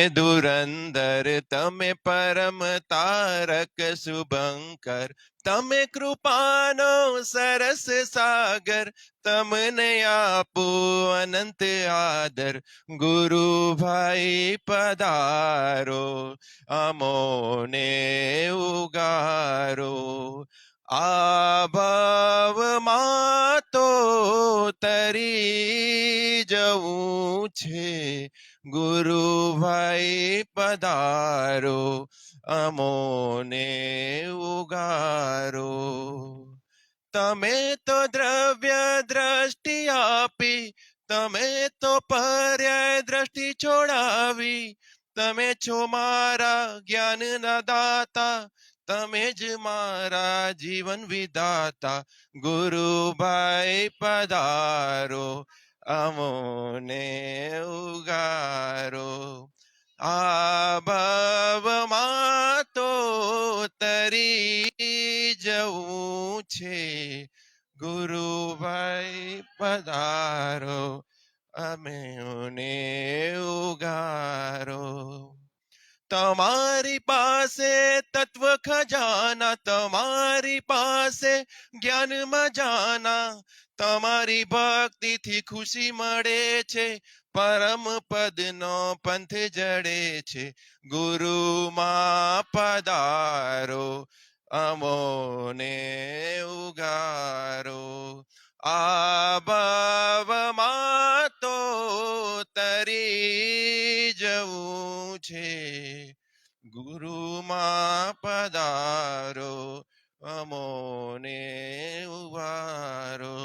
ધુરંધર તમે પરમ તારક શુભંકર, તમે કૃપાનો સરસ સાગર, તમને આપો અનંત આદર. ગુરુભાઈ પધારો, અમોને ઉગારો. આ ભાવમાં તો તરી જવું છે, ગુરુભાઈ પધારો, અમોને ઉગારો. તમે તો દ્રવ્ય દ્રષ્ટિ આપી, તમે તો પર્યાય દ્રષ્ટિ છોડાવી, તમે છો મારા જ્ઞાનના દાતા, તમે જ મારા જીવન વિધાતા. ગુરુભાઈ પધારો, અમોને ઉગારો. આ ભાવમાં તો તરી જવું છે, ગુરુભાઈ પધારો, અમેને ઉગારો. તમારી પાસે તત્વ ખજાના, તમારી પાસે જ્ઞાનમાં જાના, તમારી ભક્તિથી ખુશી મળે છે, પરમ પદનો પંથ જડે છે. ગુરુમાં પધારો, અમોને ઉગારો. આ ભાવમાં તો તરી જવું છે, ગુરુમાં પધારો, અમોને ઉગારો.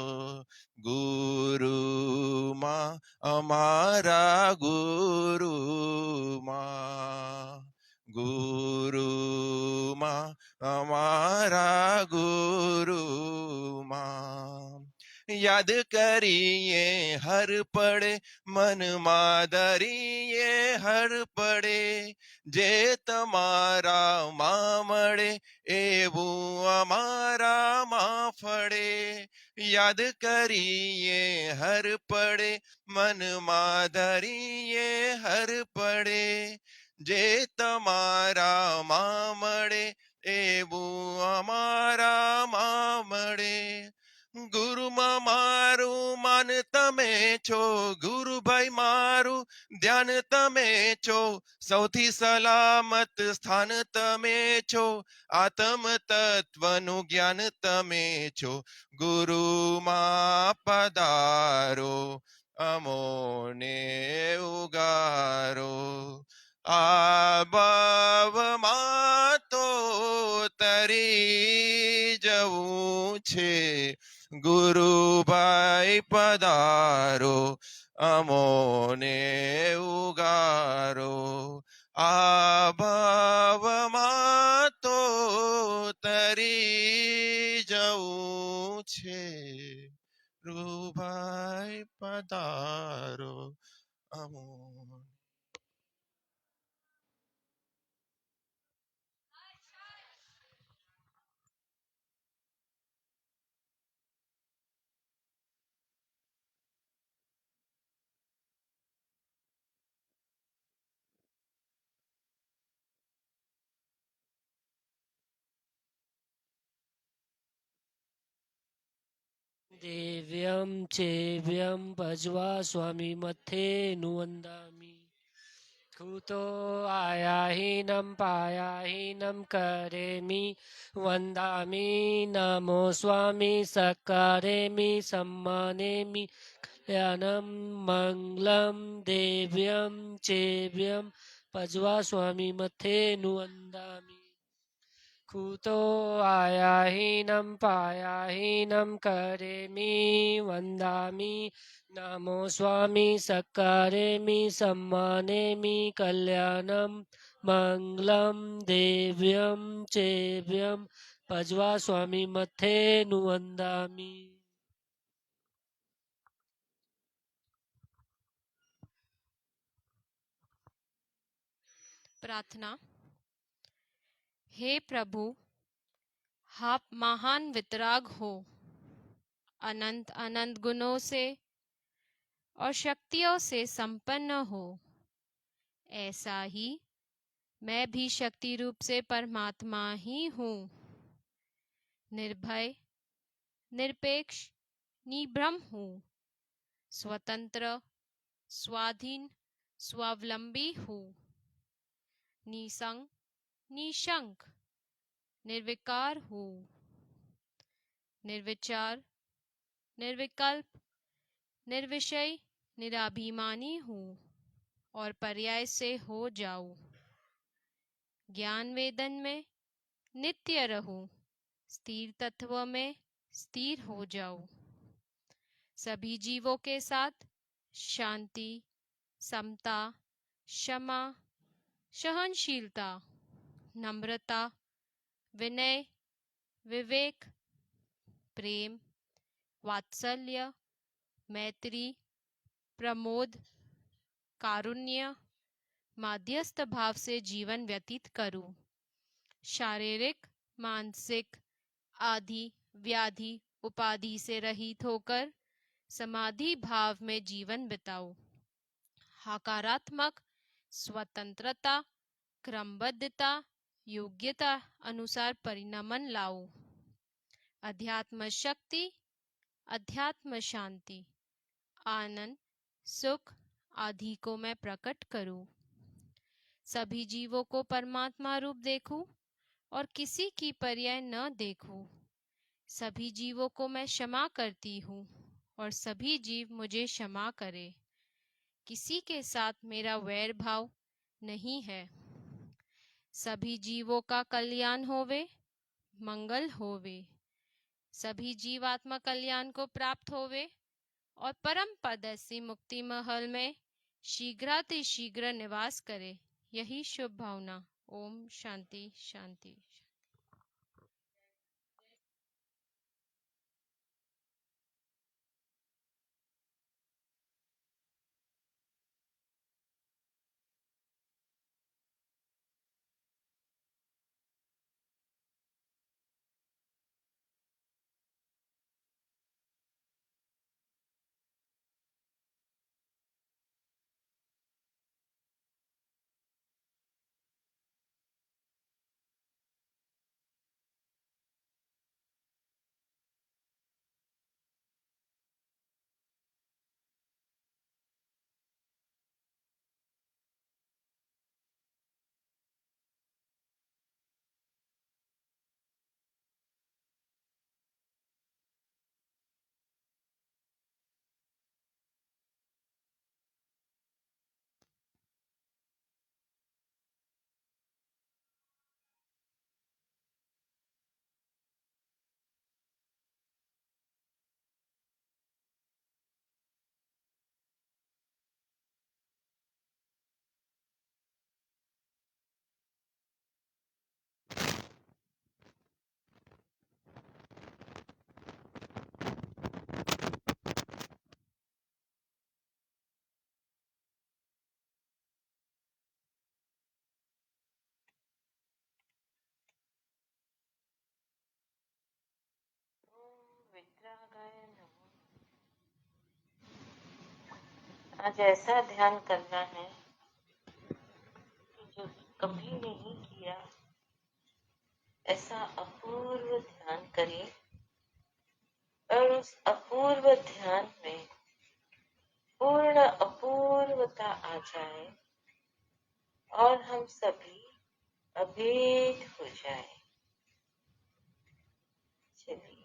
ગુરુમાં અમારા ગુરુમાં, ગુરુમાં અમારા ગુરુમાં. યાદ કરીએ હર પડે, મનમાં ધરીએ હર પડે, જે તમારા માં મળે એવું અમારા માં ફળે. યાદ કરીએ હર પડે, મનમાં ધરીએ હર પડે, જે તમારા માં મળે એવું અમારા માં મળે. ગુરુમાં મારું માન તમે છો, ગુરુભાઈ મારું ધ્યાન તમે છો, સૌથી સલામત સ્થાન તમે છો, આત્મ તત્વનું જ્ઞાન તમે છો. ગુરુમાં પધારો, અમોને ઉગારો. આ ભાવમાં તો તરી જવું છે, ગુરુભાઈ પધારો, અમોને ઉગારો. આ ભાવમાં તો તરી જવું છે, ગુરુભાઈ પધારો, અમોને. दिव्यं चेव्यं भजवा स्वामी मथे नुवन्दामि. कुतो आयाहीनं पायाहीनं करेमि वन्दामि. नमो स्वामी सकारेमि सम्मानेमि कल्याणं मङ्गलं. दिव्यं चेव्यं भजवा स्वामी मथे नुवन्दामि. कुतो आयाहीनं पायाहीनं करेमि वन्दामि. नमो स्वामी सकारेमि सम्मानेमि कल्याणं मङ्गलं. दिव्यं चेव्यं भजवा स्वामी मथे नुवन्दामि. प्रार्थना। हे प्रभु, आप महान वितराग हो, अनंत अनंत गुणों से और शक्तियों से संपन्न हो। ऐसा ही मैं भी शक्ति रूप से परमात्मा ही हूँ। निर्भय, निरपेक्ष, निभ्रम हूँ। स्वतंत्र, स्वाधीन, स्वावलंबी हूँ। निसंग, निशंक, निर्विकार हूँ। निर्विचार, निर्विकल्प, निर्विषय, निराभिमानी हूँ और पर्याय से हो जाऊं। ज्ञान वेदन में नित्य रहूं, स्थिर तत्व में स्थिर हो जाऊं। सभी जीवों के साथ शांति, समता, क्षमा, सहनशीलता, नम्रता, विनय, विवेक, प्रेम, वात्सल्य, मैत्री, प्रमोद, कारुण्य, माध्यस्थ भाव से जीवन व्यतीत करूं। शारीरिक, मानसिक आदि व्याधि उपाधि से रहित होकर समाधि भाव में जीवन बिताऊं। हकारात्मक, स्वतंत्रता, क्रमबद्धता, योग्यता अनुसार परिणमन लाऊं। अध्यात्म शक्ति, अध्यात्म शांति, आनंद, सुख आदि को मैं प्रकट करूं। सभी जीवों को परमात्मा रूप देखूं और किसी की पर्याय न देखूं। सभी जीवों को मैं क्षमा करती हूँ और सभी जीव मुझे क्षमा करे। किसी के साथ मेरा वैर भाव नहीं है। सभी जीवों का कल्याण होवे, मंगल होवे। सभी जीव आत्मा कल्याण को प्राप्त होवे और परम पद ऐसी मुक्ति महल में शीघ्रातिशीघ्र निवास करे। यही शुभ भावना। ओम शांति शांति। वितरागाय नमः। आज ऐसा ध्यान करना है कि जो कभी नहीं किया, ऐसा अपूर्व ध्यान करें और उस अपूर्व ध्यान में पूर्ण अपूर्वता आ जाए और हम सभी अभेद हो जाए। चलिए,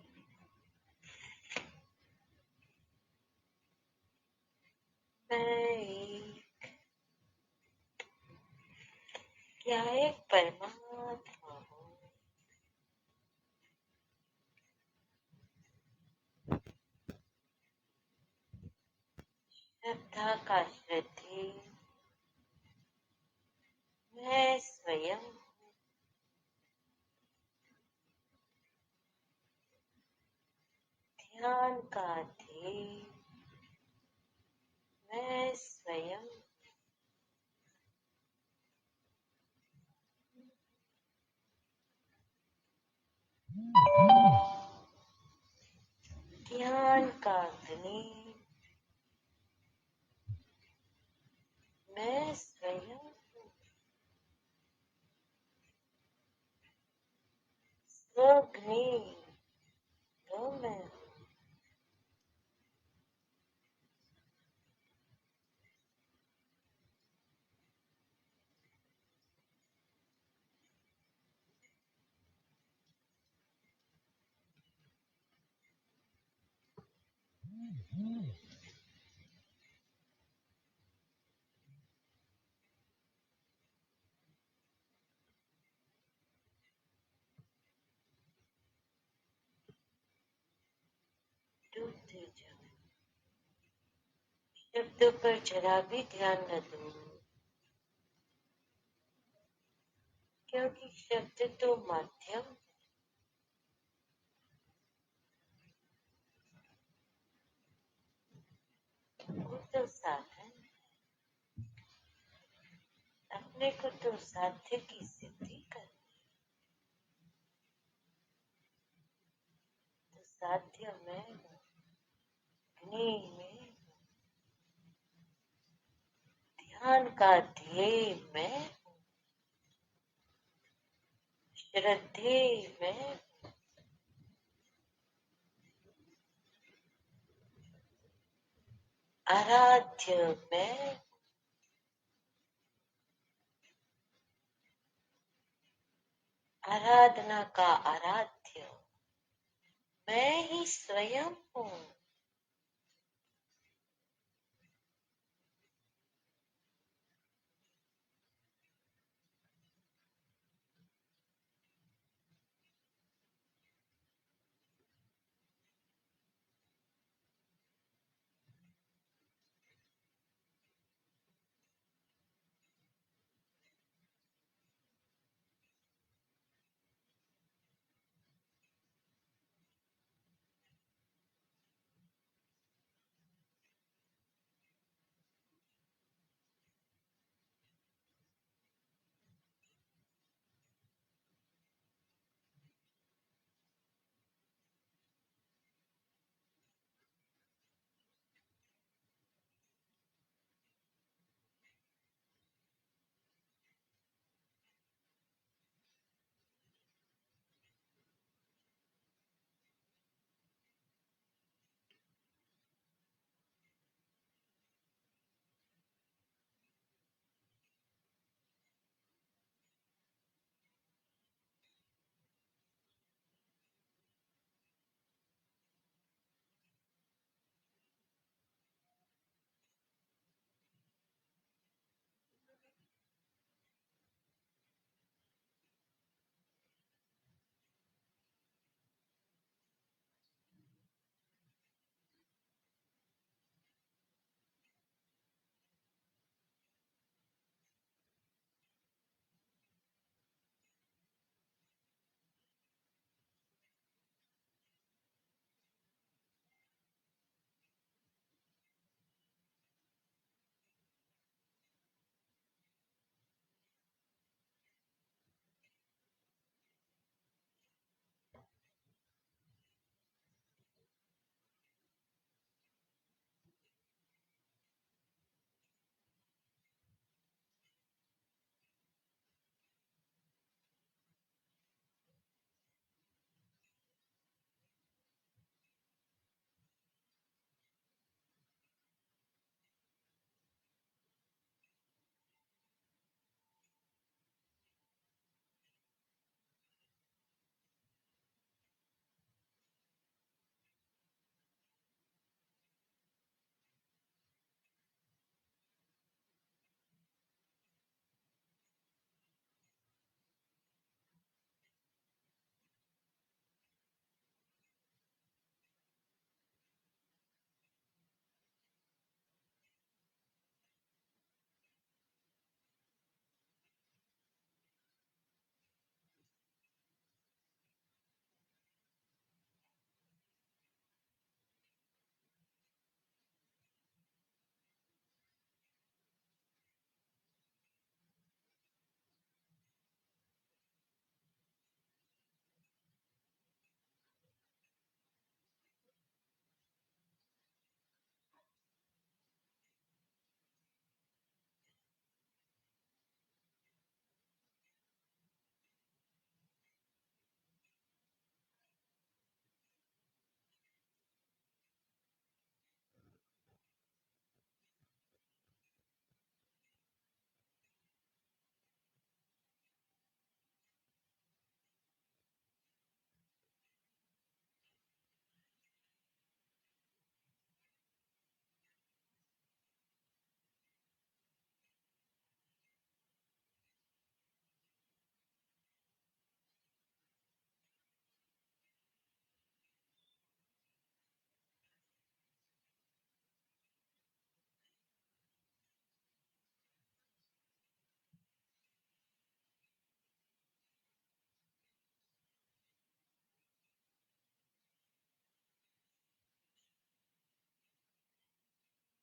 क्या एक परमात्मा हूँ। श्रद्धा का श्रद्धे मैं स्वयं हूँ। ध्यान का ध्येय मैं स्वयं। ध्यान का ध्यान मैं स्वयं। नहीं तो मैं हूँ। डूबते जाऊं, शब्दों पर जरा भी ध्यान न दूं, क्योंकि शब्द तो माध्यम, वो तो साधन, अपने को तो साध्य की सिद्धि कर, तो साध्य में हूँ, ज्ञेय में, ध्यान का ध्येय में, श्रद्धे में, आराध्य में, आराधना का आराध्य मैं ही स्वयं हूँ।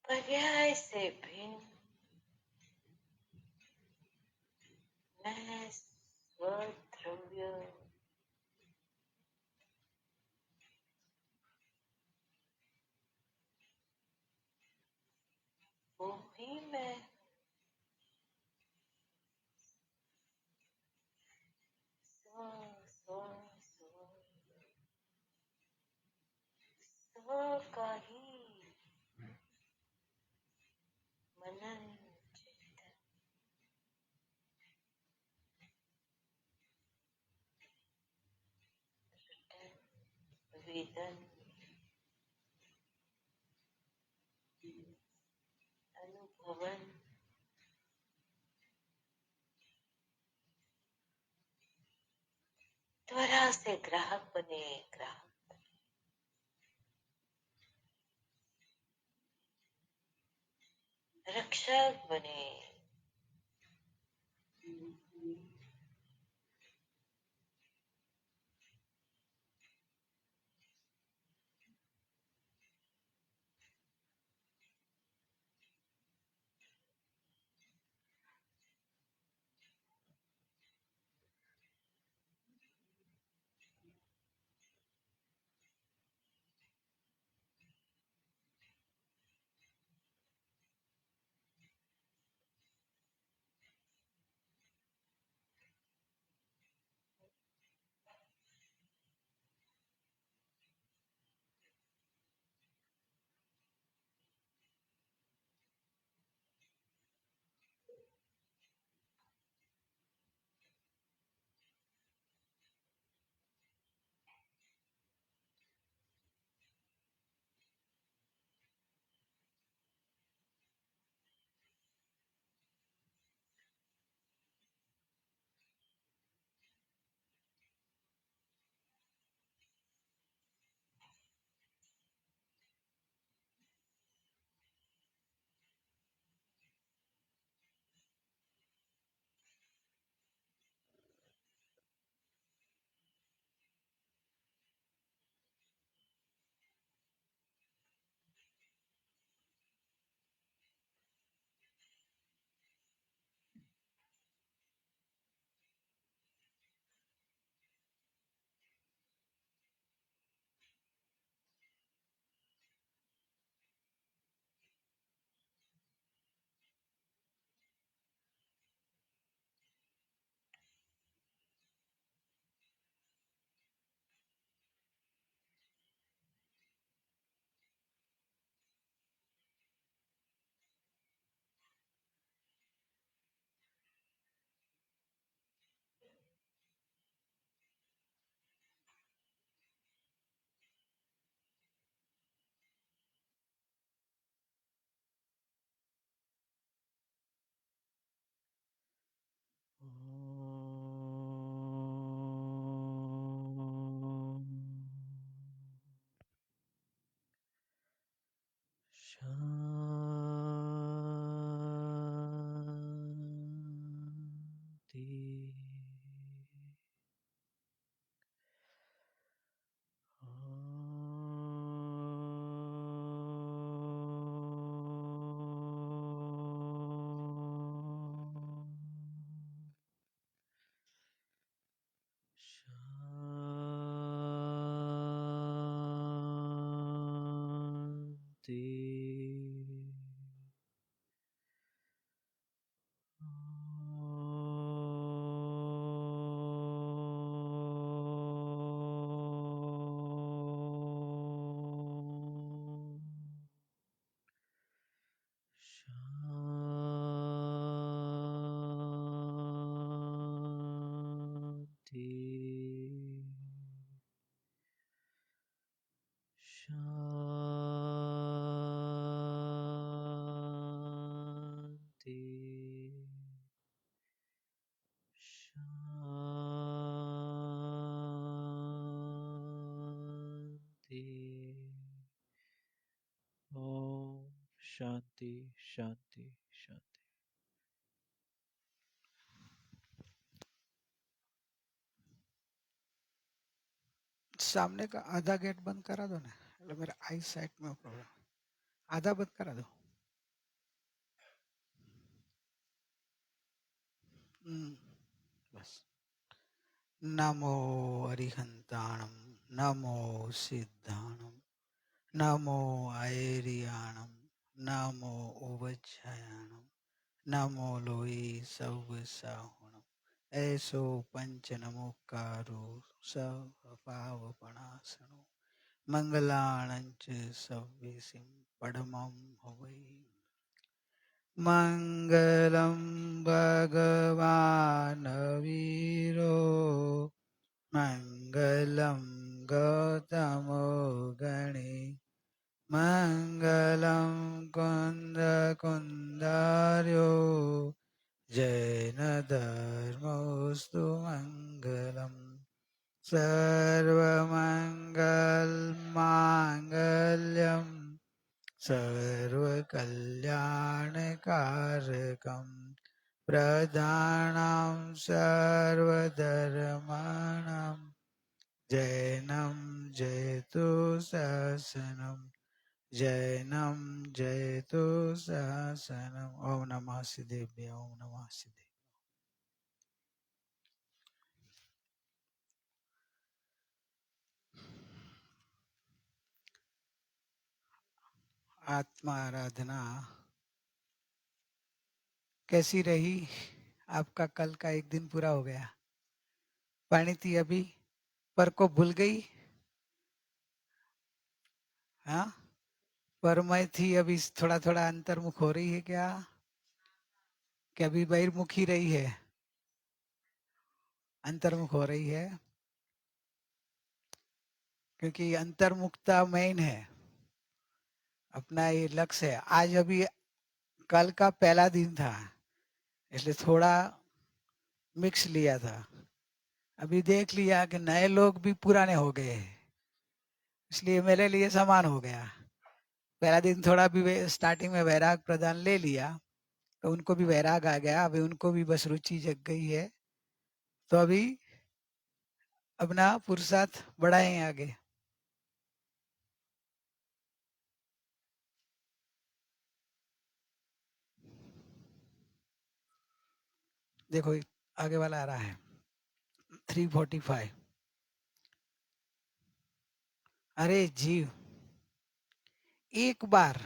पर्याय से भिन्न मैं स्वद्रव्य वो ही मैं स्व स्व स्व स्व का ही मनन चिंतन रटन वेदन अनुभवन त्वरा से ग्राहक बने ग्राहक रक्षक बने शांति। शांति। शांति। शांति। शांति। ओम शांति शांति शांति। सामने का आधा गेट बंद करा दो ना, मतलब मेरा आई साइट में प्रॉब्लम, आधा बंद करा दो। बस। नमो अरिहंताणम, नमो सिद्धाणम, नमो आयरियाणम, नमो उवज्झायाणम, नमो लोई सव्वसाहुणम। ऐसो पंच नमोकारो सपावपणासनो मंगलाणंच सव्यसिं पडमं हवै। मंगलम भगवान वीरो, मंगलम गौतम गणे, मंगलम कुंद कुंदार्यो, जैन धर्मोस्तु मंगलम। सर्वमंगल मांगल्यम, सर्वकल्याणकारकं, प्रधानं सर्वधर्माणां, जैनं जयतु शासनं, जैनं जयतु शासनं। ओम नमः सिद्धेभ्य, ओम नमः सिद्धे। आत्मा आराधना कैसी रही? आपका कल का एक दिन पूरा हो गया। पानी थी अभी पर को भूल गई। हाँ, पर मैं थी अभी थोड़ा थोड़ा अंतर्मुख हो रही है क्या? कि अभी बहिर्मुख ही रही है? अंतर्मुख हो रही है, क्योंकि अंतर्मुखता मेन है, अपना ये लक्ष्य है। आज अभी कल का पहला दिन था, इसलिए थोड़ा मिक्स लिया था। अभी देख लिया कि नए लोग भी पुराने हो गए, इसलिए मेरे लिए समान हो गया। पहला दिन थोड़ा भी स्टार्टिंग में वैराग प्रदान ले लिया, तो उनको भी वैराग आ गया। अभी उनको भी बस रुचि जग गई है, तो अभी अपना पुरुषार्थ बढ़ाएं आगे। देखो आगे वाला आ रहा है 345। अरे जीव, एक बार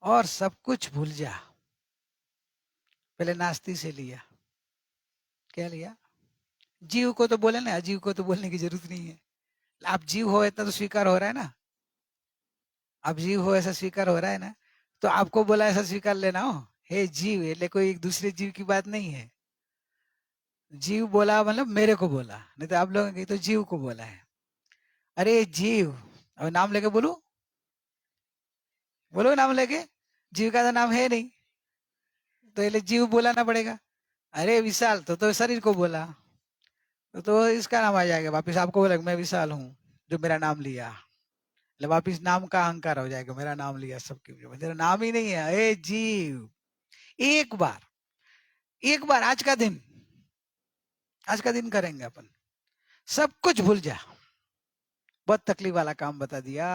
और सब कुछ भूल जा। पहले नास्ती से लिया, क्या लिया? जीव को तो बोले ना, अजीव को तो बोलने की जरूरत नहीं है। आप जीव हो इतना तो स्वीकार हो रहा है ना, आप जीव हो ऐसा स्वीकार हो रहा है ना, तो आपको बोला ऐसा स्वीकार लेना हो। हे जीव, ये कोई एक दूसरे जीव की बात नहीं है। जीव बोला मतलब मेरे को बोला, नहीं तो आप लोगों की तो जीव को बोला है। अरे जीव, अब नाम लेके बोलू? बोलो नाम लेके। जीव का तो नाम है नहीं, तो ये जीव बोलाना पड़ेगा। अरे विशाल, तो शरीर को बोला, तो इसका नाम आ जाएगा वापिस। आपको बोला मैं विशाल हूँ, जो मेरा नाम लिया, वापिस नाम का अहंकार हो जाएगा। मेरा नाम लिया सबके, मेरा नाम ही नहीं है। ए जीव, एक बार, एक बार आज का दिन करेंगे अपन, सब कुछ भूल जा। बहुत तकलीफ वाला काम बता दिया।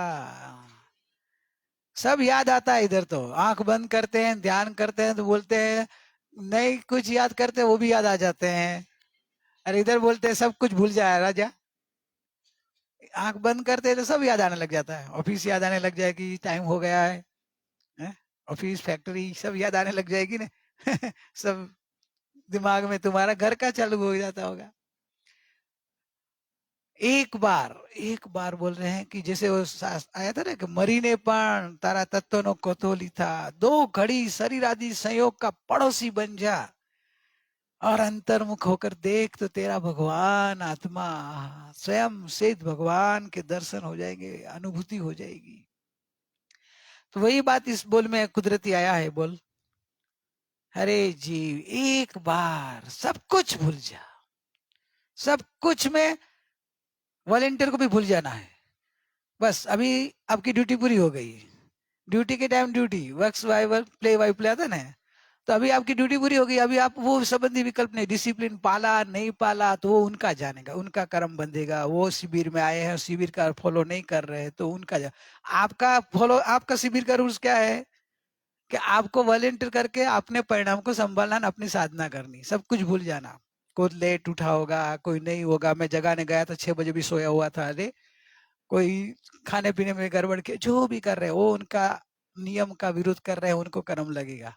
सब याद आता है इधर, तो आंख बंद करते हैं, ध्यान करते हैं तो बोलते हैं नहीं, कुछ याद करते हैं वो भी याद आ जाते हैं। अरे इधर बोलते हैं सब कुछ भूल जाए राजा, आंख बंद करते हैं तो सब याद आने लग जाता है। ऑफिस याद आने लग जाएगी, टाइम हो गया है, ऑफिस फैक्ट्री सब याद आने लग जाएगी ना। सब दिमाग में तुम्हारा घर का चालू हो जाता होगा। एक बार बोल रहे हैं कि जैसे वो आया था ना कि मरीने पण तारा तत्वनो कोतोली था, 2 घड़ी शरीर आदि संयोग का पड़ोसी बन जा और अंतर्मुख होकर देख, तो तेरा भगवान आत्मा स्वयं सिद्ध भगवान के दर्शन हो जाएंगे, अनुभूति हो जाएगी। तो वही बात इस बोल में कुदरती आया है। बोल, अरे जीव, एक बार सब कुछ भूल जा। सब कुछ में वॉलेंटियर को भी भूल जाना है। बस अभी आपकी ड्यूटी पूरी हो गई, ड्यूटी के time duty, works while work, play while play आता ना, तो अभी आपकी ड्यूटी पूरी हो गई। अभी आप वो संबंधी विकल्प नहीं, डिसिप्लिन पाला नहीं पाला तो वो उनका जानेगा, उनका कर्म बंधेगा। वो शिविर में आए हैं, शिविर का फॉलो नहीं कर रहे तो उनका आपका फॉलो, आपका शिविर का रूल्स क्या है? कि आपको वॉलेंटियर करके अपने परिणाम को संभालना, अपनी साधना करनी, सब कुछ भूल जाना। कोई लेट उठा होगा, कोई नहीं होगा, मैं जगाने गया था 6 बजे भी सोया हुआ था, अरे कोई खाने पीने में गड़बड़ के, जो भी कर रहे हैं वो उनका नियम का विरोध कर रहे हैं, उनको कर्म लगेगा।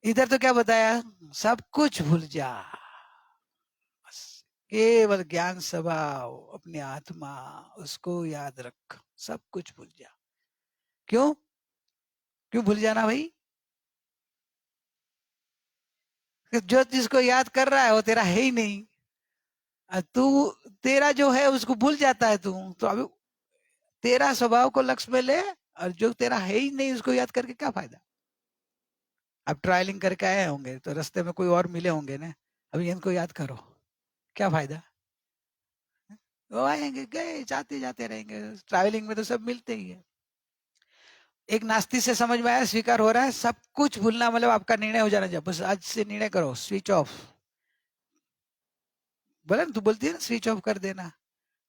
इधर तो क्या बताया, सब कुछ भूल जा, बस केवल ज्ञान स्वभाव, अपनी आत्मा, उसको याद रख, सब कुछ भूल जा। क्यों क्यों भूल जाना भाई? जो जिसको याद कर रहा है वो तेरा है ही नहीं, तू तेरा जो है उसको भूल जाता है तू। तो अभी तेरा स्वभाव को लक्ष्य में ले, और जो तेरा है ही नहीं उसको याद करके क्या फायदा? अब ट्रायलिंग करके आए होंगे तो रास्ते में कोई और मिले होंगे ना, अभी इनको याद करो, क्या फायदा? वो आएंगे गए, जाते जाते रहेंगे, ट्रैवलिंग में तो सब मिलते ही है। एक नास्ती से समझ में आया, स्वीकार हो रहा है, सब कुछ भूलना मतलब आपका निर्णय हो जाना चाहिए, बस आज से निर्णय करो, स्विच ऑफ। बोला ना, तू बोलती है ना स्विच ऑफ कर देना,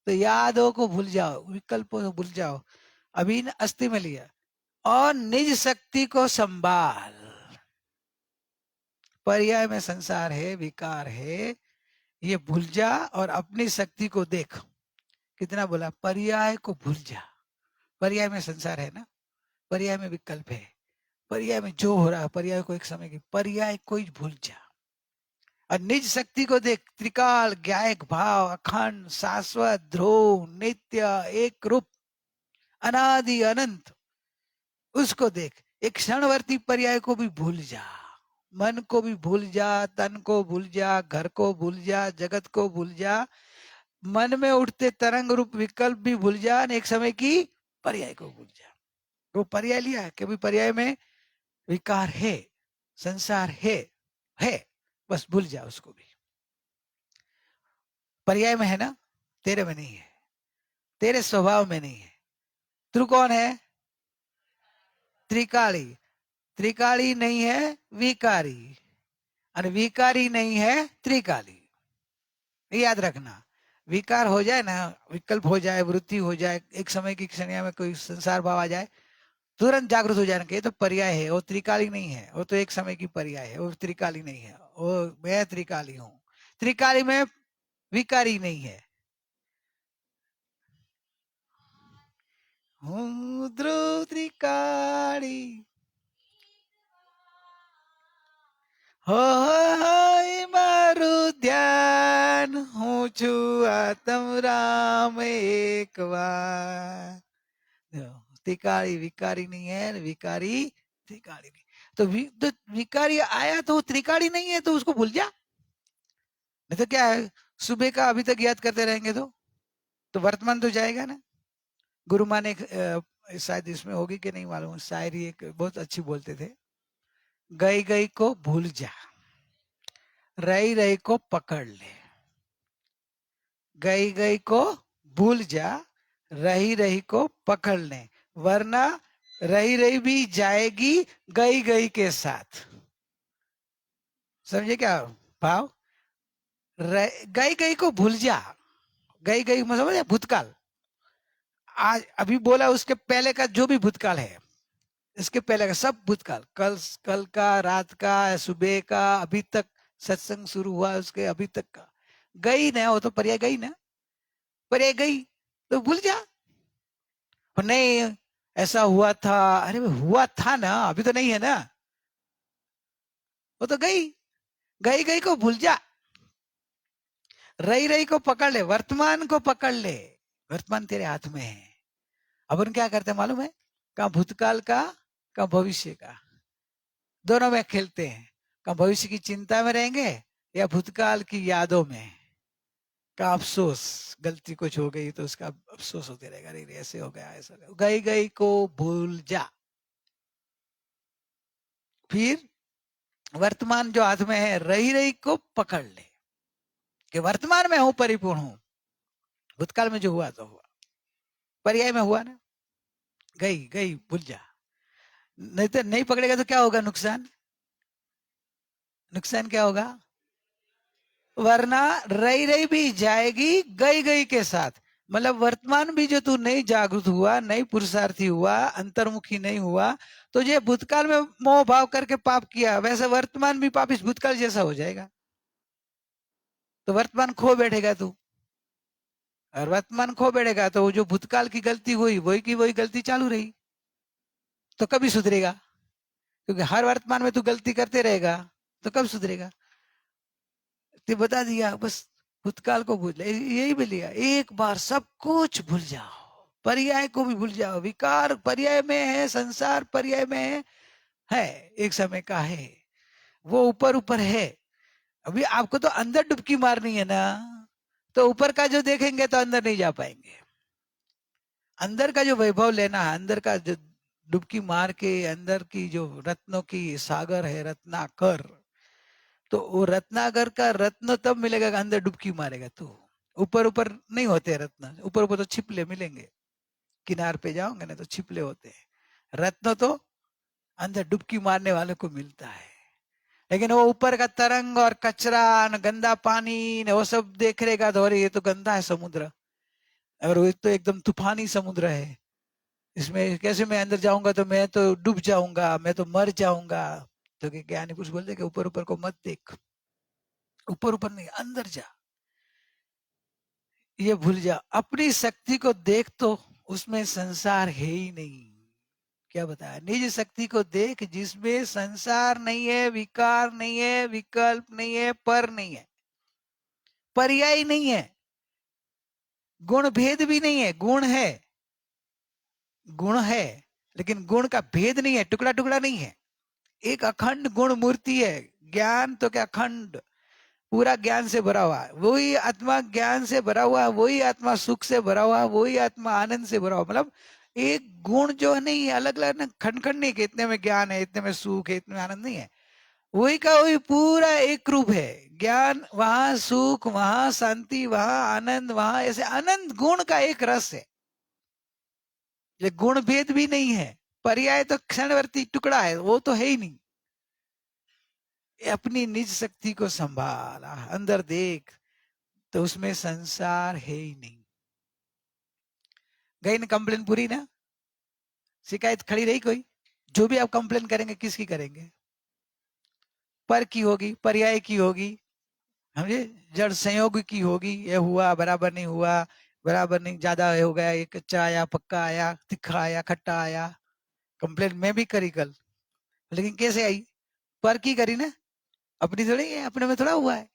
तो यादों को भूल जाओ, विकल्पों को भूल जाओ, अभी अस्थि में लिया, और निज शक्ति को संभाल। पर्याय में संसार है, विकार है, ये भूल जा, और अपनी शक्ति को देख। कितना बोला, पर्याय को भूल जा। पर्याय में संसार है ना, पर्याय में विकल्प है, पर्याय में जो हो रहा है, पर्याय को एक समय की, पर्याय को ही भूल जा, और निज शक्ति को देख। त्रिकाल ज्ञायक भाव, अखंड, शाश्वत, ध्रुव, नित्य, एक रूप, अनादि, अनंत, उसको देख। एक क्षणवर्ती पर्याय को भी भूल जा, मन को भी भूल जा, तन को भूल जा, घर को भूल जा, जगत को भूल जा, मन में उठते तरंग रूप विकल्प भी भूल जा, एक समय की पर्याय को भूल जा। वो पर्याय लिया कि भाई पर्याय में विकार है, संसार है, बस भूल जा उसको भी। पर्याय में है ना, तेरे में नहीं है, तेरे स्वभाव में नहीं है। तू कौन है? त्रिकाली। त्रिकाली नहीं है विकारी, और विकारी नहीं है त्रिकाली। याद रखना, विकार हो जाए ना, विकल्प हो जाए, वृत्ति हो जाए, एक समय की क्षणिया में कोई संसार भाव आ जाए, तुरंत जागृत हो जाने के, तो पर्याय है, वो त्रिकाली नहीं है, वो तो एक समय की पर्याय है, वो त्रिकाली नहीं है, वो मैं त्रिकाली हूँ। त्रिकाली में विकारी नहीं है। हूँ ध्रुव त्रिकाली, हो मारू ध्यान, हूँ छू आत्म राम एक बार। त्रिकाली विकारी नहीं है, विकारी त्रिकाली नहीं। तो विकारी आया तो त्रिकाली नहीं है, तो उसको भूल जा। नहीं तो क्या है, सुबह का अभी तक याद करते रहेंगे तो वर्तमान तो जाएगा ना। गुरु माँ ने शायद इसमें होगी कि नहीं मालूम, शायरी एक बहुत अच्छी बोलते थे, गई गई को भूल जा, रही रही को पकड़ ले। गई गई को भूल जा, रही रही को पकड़ ले, वरना रही रही भी जाएगी गई गई के साथ। समझे क्या भाव? गई गई को भूल जा, गई गई मतलब भूतकाल, आज अभी बोला, उसके पहले का जो भी भूतकाल है, इसके पहले का सब भूतकाल, कल का, रात का, सुबह का, अभी तक सत्संग शुरू हुआ उसके अभी तक का, गई ना, वो तो पर्याय गई ना, पर्याय गई तो भूल जा। नहीं ऐसा हुआ था, अरे हुआ था ना, अभी तो नहीं है ना, वो तो गई, गई गई को भूल जा, रही रही को पकड़ ले, वर्तमान को पकड़ ले, वर्तमान तेरे हाथ में है। अपन क्या करते हैं मालूम है, कहाँ भूतकाल का, कहाँ भविष्य का, दोनों में खेलते हैं। कहाँ भविष्य की चिंता में रहेंगे, या भूतकाल की यादों में, का अफसोस, गलती कुछ हो गई तो उसका अफसोस होते रहेगा, अरे ऐसे हो गया, ऐसा हो गया। गई गई को भूल जा। फिर वर्तमान जो हाथ में है, रही रही को पकड़ ले, कि वर्तमान में हूं, परिपूर्ण हूं, भूतकाल में जो हुआ तो हुआ, पर्याय में हुआ ना, गई गई भूल जा। नहीं तो नहीं पकड़ेगा तो क्या होगा, नुकसान, नुकसान क्या होगा, वरना रही रही भी जाएगी गई गई के साथ, मतलब वर्तमान भी जो तू नहीं जागृत हुआ, नहीं पुरुषार्थी हुआ, अंतर्मुखी नहीं हुआ, तो ये भूतकाल में मोह भाव करके पाप किया, वैसे वर्तमान भी पाप इस भूतकाल जैसा हो जाएगा। तो वर्तमान खो बैठेगा तू, और वर्तमान खो बैठेगा तो वो जो भूतकाल की गलती हुई वही की वही गलती चालू रही, तो कभी सुधरेगा? क्योंकि हर वर्तमान में तू गलती करते रहेगा तो कब सुधरेगा? तो बता दिया बस, भूतकाल को भूल, यही भी लिया, एक बार सब कुछ भूल जाओ, पर्याय को भी भूल जाओ। विकार पर्याय में है, संसार पर्याय में है, एक समय का है, वो ऊपर ऊपर है। अभी आपको तो अंदर डुबकी मारनी है ना, तो ऊपर का जो देखेंगे तो अंदर नहीं जा पाएंगे। अंदर का जो वैभव लेना है, अंदर का जो डुबकी मार के अंदर की जो रत्नों की सागर है, रत्नाकर, तो वो रत्नाकर का रत्न तब मिलेगा कि अंदर डुबकी मारेगा तू। ऊपर ऊपर नहीं होते रत्न, ऊपर ऊपर तो छिपले मिलेंगे, किनार पे जाओगे ना तो छिपले होते हैं। रत्न तो अंदर डुबकी मारने वाले को मिलता है। लेकिन वो ऊपर का तरंग और कचरा न गंदा पानी न वो सब देख रहेगा तो अरे ये तो गंदा है समुद्र, और वो तो एकदम तूफानी समुद्र है, इसमें कैसे मैं अंदर जाऊंगा, तो मैं तो डूब जाऊंगा, मैं तो मर जाऊंगा। तो ज्ञानी पुरुष बोलते कि ऊपर ऊपर को मत देख, ऊपर ऊपर नहीं, अंदर जा, ये भूल जा, अपनी शक्ति को देख, तो उसमें संसार है ही नहीं। क्या बताया? निज शक्ति को देख जिसमें संसार नहीं है, विकार नहीं है, विकल्प नहीं है, पर नहीं है, पर्याय नहीं है, गुण भेद भी नहीं है। गुण है, गुण है, लेकिन गुण का भेद नहीं है, टुकड़ा टुकड़ा नहीं है, एक अखंड गुण मूर्ति है। ज्ञान तो क्या अखंड, पूरा ज्ञान से भरा हुआ है, वही आत्मा ज्ञान से भरा हुआ है, वही आत्मा सुख से भरा हुआ है, वही आत्मा आनंद से भरा हुआ। मतलब एक गुण जो नहीं है, अलग अलग खंड खंड नहीं, कि इतने में ज्ञान है, इतने में सुख है, इतने में आनंद नहीं है, वही का वही पूरा एक रूप है। ज्ञान वहां, सुख वहां, शांति वहां, आनंद वहां, ऐसे अनंत गुण का एक रस है। ये गुण भेद भी नहीं है, पर्याय तो क्षणवर्ती टुकड़ा है, वो तो है ही नहीं। अपनी निज शक्ति को संभाला, अंदर देख, तो उसमें संसार है ही नहीं। गई ना कंप्लेन पूरी ना, शिकायत खड़ी रही कोई? जो भी आप कंप्लेन करेंगे किसकी करेंगे? पर की होगी, पर्याय की होगी, समझे, जड़ संयोग की होगी, ये हुआ बराबर नहीं हुआ, बराबर नहीं, ज्यादा हो गया, ये कच्चा आया, पक्का आया, तीखा आया, खट्टा आया। कंप्लेन मैं भी करी कल, लेकिन कैसे आई? पर की करी ना, अपनी थोड़ी है, अपने में थोड़ा हुआ है।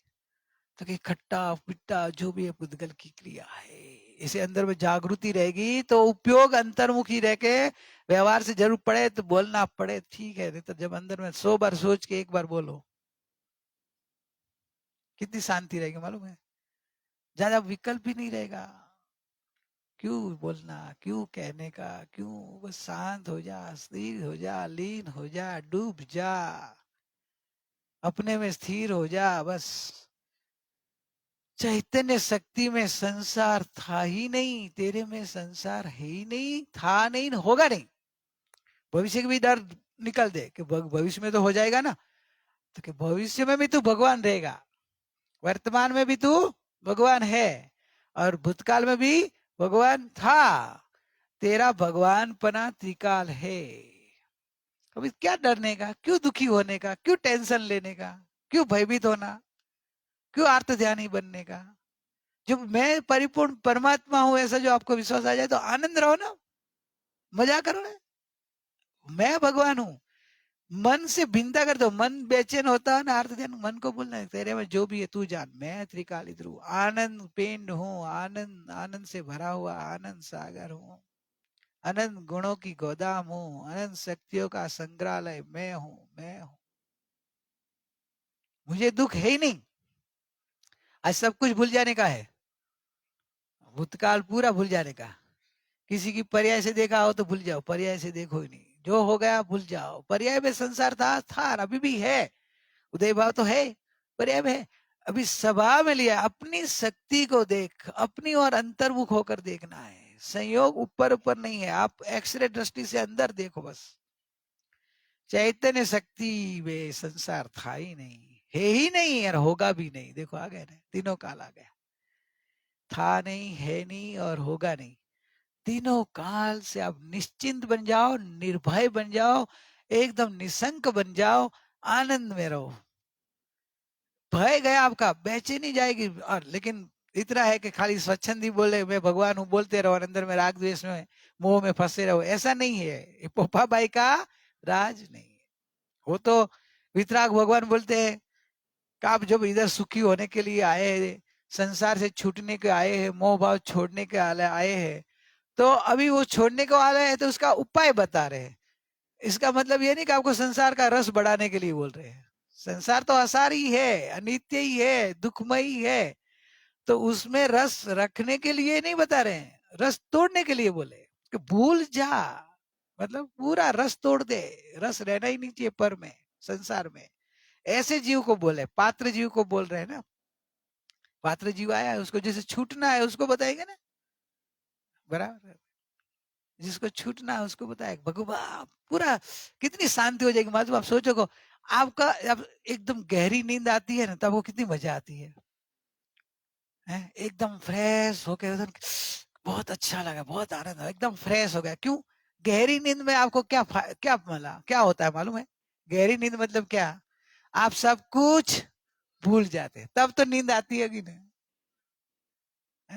तो कि खट्टा पिट्टा जो भी है पुद्गल की क्रिया है, इसे अंदर में जागृति रहेगी तो उपयोग अंतर्मुखी रह के व्यवहार से जरूर पड़े तो बोलना पड़े, ठीक है, नहीं तो जब अंदर में 100 बार सोच के एक बार बोलो, कितनी शांति रहेगी मालूम है? ज्यादा विकल्प ही नहीं रहेगा, क्यों बोलना, क्यों कहने का, क्यों, बस शांत हो जा, स्थिर हो जा, लीन हो जा, डूब जा, अपने में स्थिर हो जा, बस। चैतन्य शक्ति में संसार था ही नहीं, तेरे में संसार है ही नहीं, था नहीं, होगा नहीं। भविष्य की भी डर निकल दे कि भविष्य में तो हो जाएगा ना, तो कि भविष्य में भी तू भगवान रहेगा, वर्तमान में भी तू भगवान है, और भूतकाल में भी भगवान था। तेरा भगवान पना त्रिकाल है। अभी क्या डरने का, क्यों दुखी होने का, क्यों टेंशन लेने का, क्यों भयभीत होना, क्यों आर्त ध्यानी बनने का? जब मैं परिपूर्ण परमात्मा हूं ऐसा जो आपको विश्वास आ जाए तो आनंद रहो ना, मजा करो ना, मैं भगवान हूं। मन से भिन्नता कर दो, मन बेचैन होता है ना, अर्थ ध्यान, मन को बोलना है तेरे में जो भी है तू जान, मैं त्रिकाली ध्रुव आनंद पिंड हूँ, आनंद आनंद से भरा हुआ आनंद सागर हूँ, अनंत गुणों की गोदाम हूँ, अनंत शक्तियों का संग्रहालय मैं हूँ, मैं हूँ। मुझे दुख है ही नहीं, आज सब कुछ भूल जाने का है, भूतकाल पूरा भूल जाने का। किसी की पर्याय से देखा हो तो भूल जाओ, पर्याय से देखो ही नहीं, जो हो गया भूल जाओ। पर्याय में संसार था अभी भी है, उदय भाव तो है, पर्याय में है। अभी सभा में लिया, अपनी शक्ति को देख, अपनी और अंतर्मुख होकर देखना है। संयोग ऊपर ऊपर नहीं है, आप एक्सरे दृष्टि से अंदर देखो बस। चैतन्य शक्ति में संसार था ही नहीं, है ही नहीं, और होगा भी नहीं। देखो आ गए ना, तीनों काल आ गया। था नहीं, है नहीं और होगा नहीं। तीनों काल से आप निश्चिंत बन जाओ, निर्भय बन जाओ, एकदम निशंक बन जाओ, आनंद में रहो। भय गया आपका, बेचैनी जाएगी। और लेकिन इतना है कि खाली स्वच्छंदी बोले मैं भगवान हूँ बोलते रहो और अंदर में राग द्वेष में मोह में फंसे रहो, ऐसा नहीं है। ये पोपा बाई का राज नहीं है। वो तो वितराग भगवान बोलते हैं कि आप जब इधर सुखी होने के लिए आए हैं, संसार से छूटने के आए हैं, मोह भाव छोड़ने के आए हैं, तो अभी वो छोड़ने को आ रहे हैं तो उसका उपाय बता रहे हैं। इसका मतलब ये नहीं कि आपको संसार का रस बढ़ाने के लिए बोल रहे हैं। संसार तो असार ही है, अनित्य ही है, दुखमय है, तो उसमें रस रखने के लिए नहीं बता रहे हैं, रस तोड़ने के लिए बोले कि भूल जा, मतलब पूरा रस तोड़ दे, रस रहना ही नहीं चाहिए पर में, संसार में। ऐसे जीव को बोले, पात्र जीव को बोल रहे हैं ना। पात्र जीव आया है, उसको जैसे छूटना है उसको बताएंगे ना, बराबर। जिसको छूटना है उसको बताएगा भगवान, पूरा कितनी शांति हो जाएगी। मालूम आप सोचो को, आपका जब एकदम गहरी नींद आती है ना, तब वो कितनी मजा आती है, एकदम फ्रेश होके, बहुत अच्छा लगा, बहुत आनंद, एकदम फ्रेश हो गया। क्यों? गहरी नींद में आपको क्या क्या मिला, क्या होता है मालूम है? गहरी नींद मतलब क्या? आप सब कुछ भूल जाते हैं, तब तो नींद आती है कि नहीं?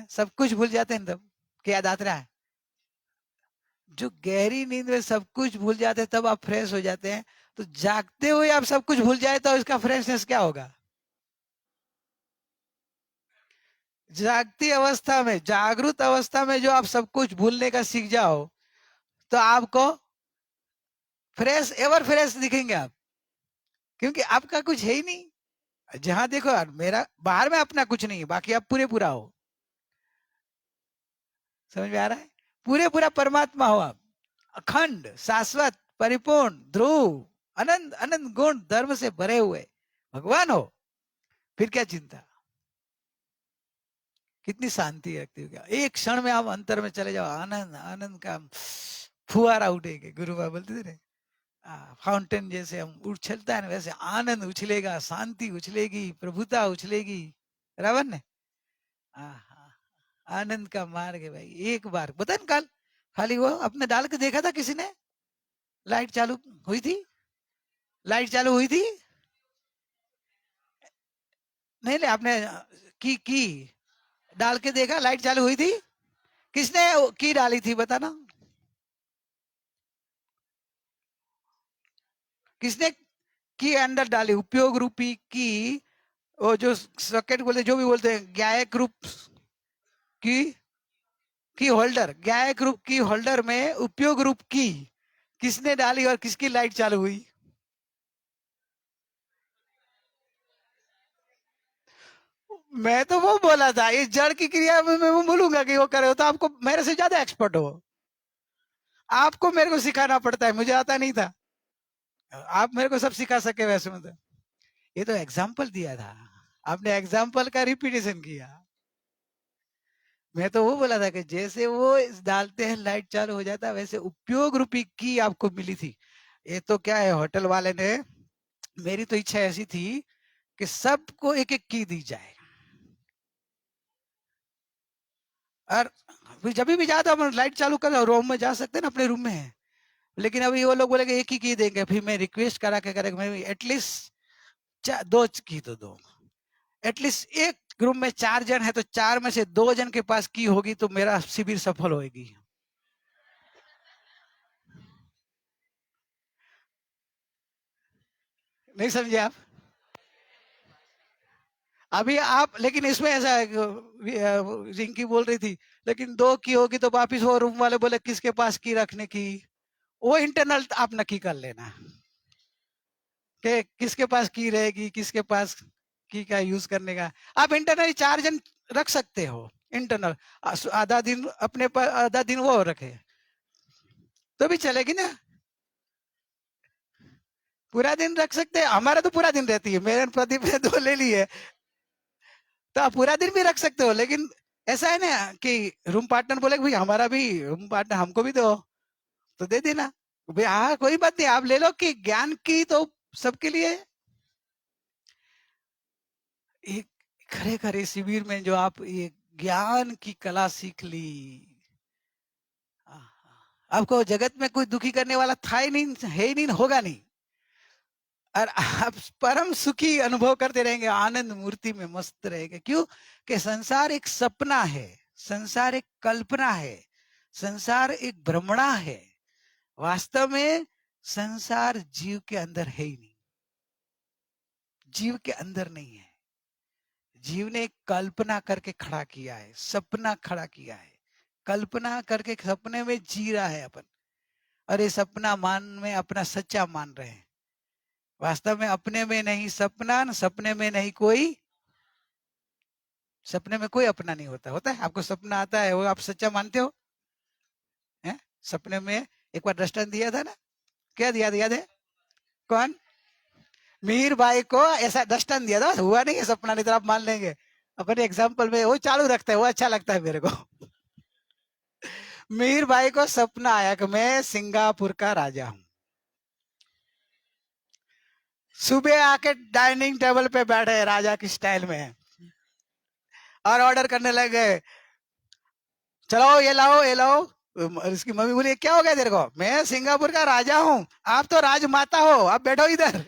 सब कुछ भूल जाते हैं तब, क्या याद आता है? जो गहरी नींद में सब कुछ भूल जाते हैं तब आप फ्रेश हो जाते हैं। तो जागते हुए आप सब कुछ भूल जाए तो इसका फ्रेशनेस क्या होगा? जागती अवस्था में, जागृत अवस्था में जो आप सब कुछ भूलने का सीख जाओ तो आपको फ्रेश, एवर फ्रेश दिखेंगे आप, क्योंकि आपका कुछ है ही नहीं। जहां देखो यार, मेरा बाहर में अपना कुछ नहीं है, बाकी आप पूरे पूरा हो। समझ में आ रहा है? पूरे पूरा परमात्मा हो आप, अखंड, शाश्वत, परिपूर्ण, ध्रुव, अनंत अनंत गुण धर्म से भरे हुए भगवान हो। फिर क्या चिंता? कितनी शांति रखती हो, क्या एक क्षण में आप अंतर में चले जाओ, आनंद आनंद का फुहारा उठेगा। गुरु बाबा बोलते थे फाउंटेन जैसे हम उछलता है ना, वैसे आनंद उछलेगा, शांति उछलेगी, प्रभुता उछलेगी, बराबर ने? आनंद का मार्ग है भाई। एक बार बता न, कल खाली वो अपने डाल के देखा था किसी ने, लाइट चालू हुई थी, लाइट चालू हुई थी नहीं, ले आपने की डाल के देखा, लाइट चालू हुई थी? किसने की डाली थी बताना, किसने की अंदर डाली? उपयोग रूपी की, वो जो सॉकेट बोलते, जो भी बोलते हैं, गायक रूप की होल्डर, गायक रूप की होल्डर में उपयोग रूप की किसने डाली और किसकी लाइट चालू हुई? मैं तो वो बोला था, इस जड़ की क्रिया में मैं वो बोलूंगा कि वो करे हो, तो आपको मेरे से ज्यादा एक्सपर्ट हो, आपको मेरे को सिखाना पड़ता है, मुझे आता नहीं था। आप मेरे को सब सिखा सके वैसे, मतलब ये तो एग्जाम्पल दिया था, आपने एग्जाम्पल का रिपीटेशन किया। मैं तो वो बोला था कि जैसे वो डालते हैं लाइट चालू हो जाता है, वैसे उपयोग रूपी की आपको मिली थी। ये तो क्या है, होटल वाले ने, मेरी तो इच्छा ऐसी थी कि सबको एक एक की दी जाए, और जब भी जाता हम लाइट चालू कर रूम में जा सकते हैं ना, अपने रूम में है, लेकिन अभी वो लोग बोले कि एक ही की देंगे। फिर मैं रिक्वेस्ट करा के करे, मैं एटलीस्ट 2 की तो दो, एटलीस्ट एक ग्रुप में 4 जन है तो 4 में से 2 जन के पास की होगी तो मेरा शिविर सफल होगी। नहीं समझे आप? अभी आप, लेकिन इसमें ऐसा है, रिंकी बोल रही थी लेकिन 2 की होगी तो वापिस वो रूम वाले बोले किसके पास की रखने की, वो इंटरनल आप नक्की कर लेना कि किसके पास की रहेगी, किसके पास की का यूज करने का। आप इंटरनल 4 जन रख सकते हो, इंटरनल, आधा दिन अपने पर, आधा दिन वो रखे तो भी चलेगी ना, पूरा दिन रख सकते हैं। हमारा तो पूरा दिन रहती है, मेरे प्रदीप ने 2 ले ली है, तो आप पूरा दिन भी रख सकते हो। लेकिन ऐसा है ना कि रूम पार्टनर बोले भाई हमारा भी रूम पार्टनर हमको भी दो, तो दे देना भाई, हाँ कोई बात नहीं, आप ले लो। कि ज्ञान की तो सबके लिए एक खरे खरे शिविर में जो आप ये ज्ञान की कला सीख ली। आपको जगत में कोई दुखी करने वाला था ही नहीं, है ही नहीं, होगा नहीं, और आप परम सुखी अनुभव करते रहेंगे, आनंद मूर्ति में मस्त रहेंगे। क्यों? कि संसार एक सपना है, संसार एक कल्पना है, संसार एक भ्रमणा है। वास्तव में संसार जीव के अंदर है ही नहीं, जीव के अंदर नहीं है। जीव ने एक कल्पना करके खड़ा किया है, सपना खड़ा किया है, कल्पना करके सपने में जी रहा है अपन, और ये सपना मान में अपना सच्चा मान रहे हैं। वास्तव में अपने में नहीं सपना, सपने में नहीं कोई, सपने में कोई अपना नहीं होता। होता है आपको सपना आता है, वो आप सच्चा मानते हो? हैं? सपने में एक बार दृष्टांत दिया था ना, क्या दिया था याद है? कौन? मीर भाई को ऐसा दृष्टांत दिया था, हुआ नहीं है सपना, नहीं तो आप मान लेंगे। अपने एग्जाम्पल में वो चालू रखता है, वो अच्छा लगता है मेरे को। मीर भाई को सपना आया कि मैं सिंगापुर का राजा हूं। सुबह आके डाइनिंग टेबल पे बैठे राजा की स्टाइल में, और ऑर्डर करने लगे, चलो ये लाओ ये लाओ। उसकी मम्मी बोली क्या हो गया तेरे को? मैं सिंगापुर का राजा हूं, आप तो राजमाता हो, आप बैठो इधर।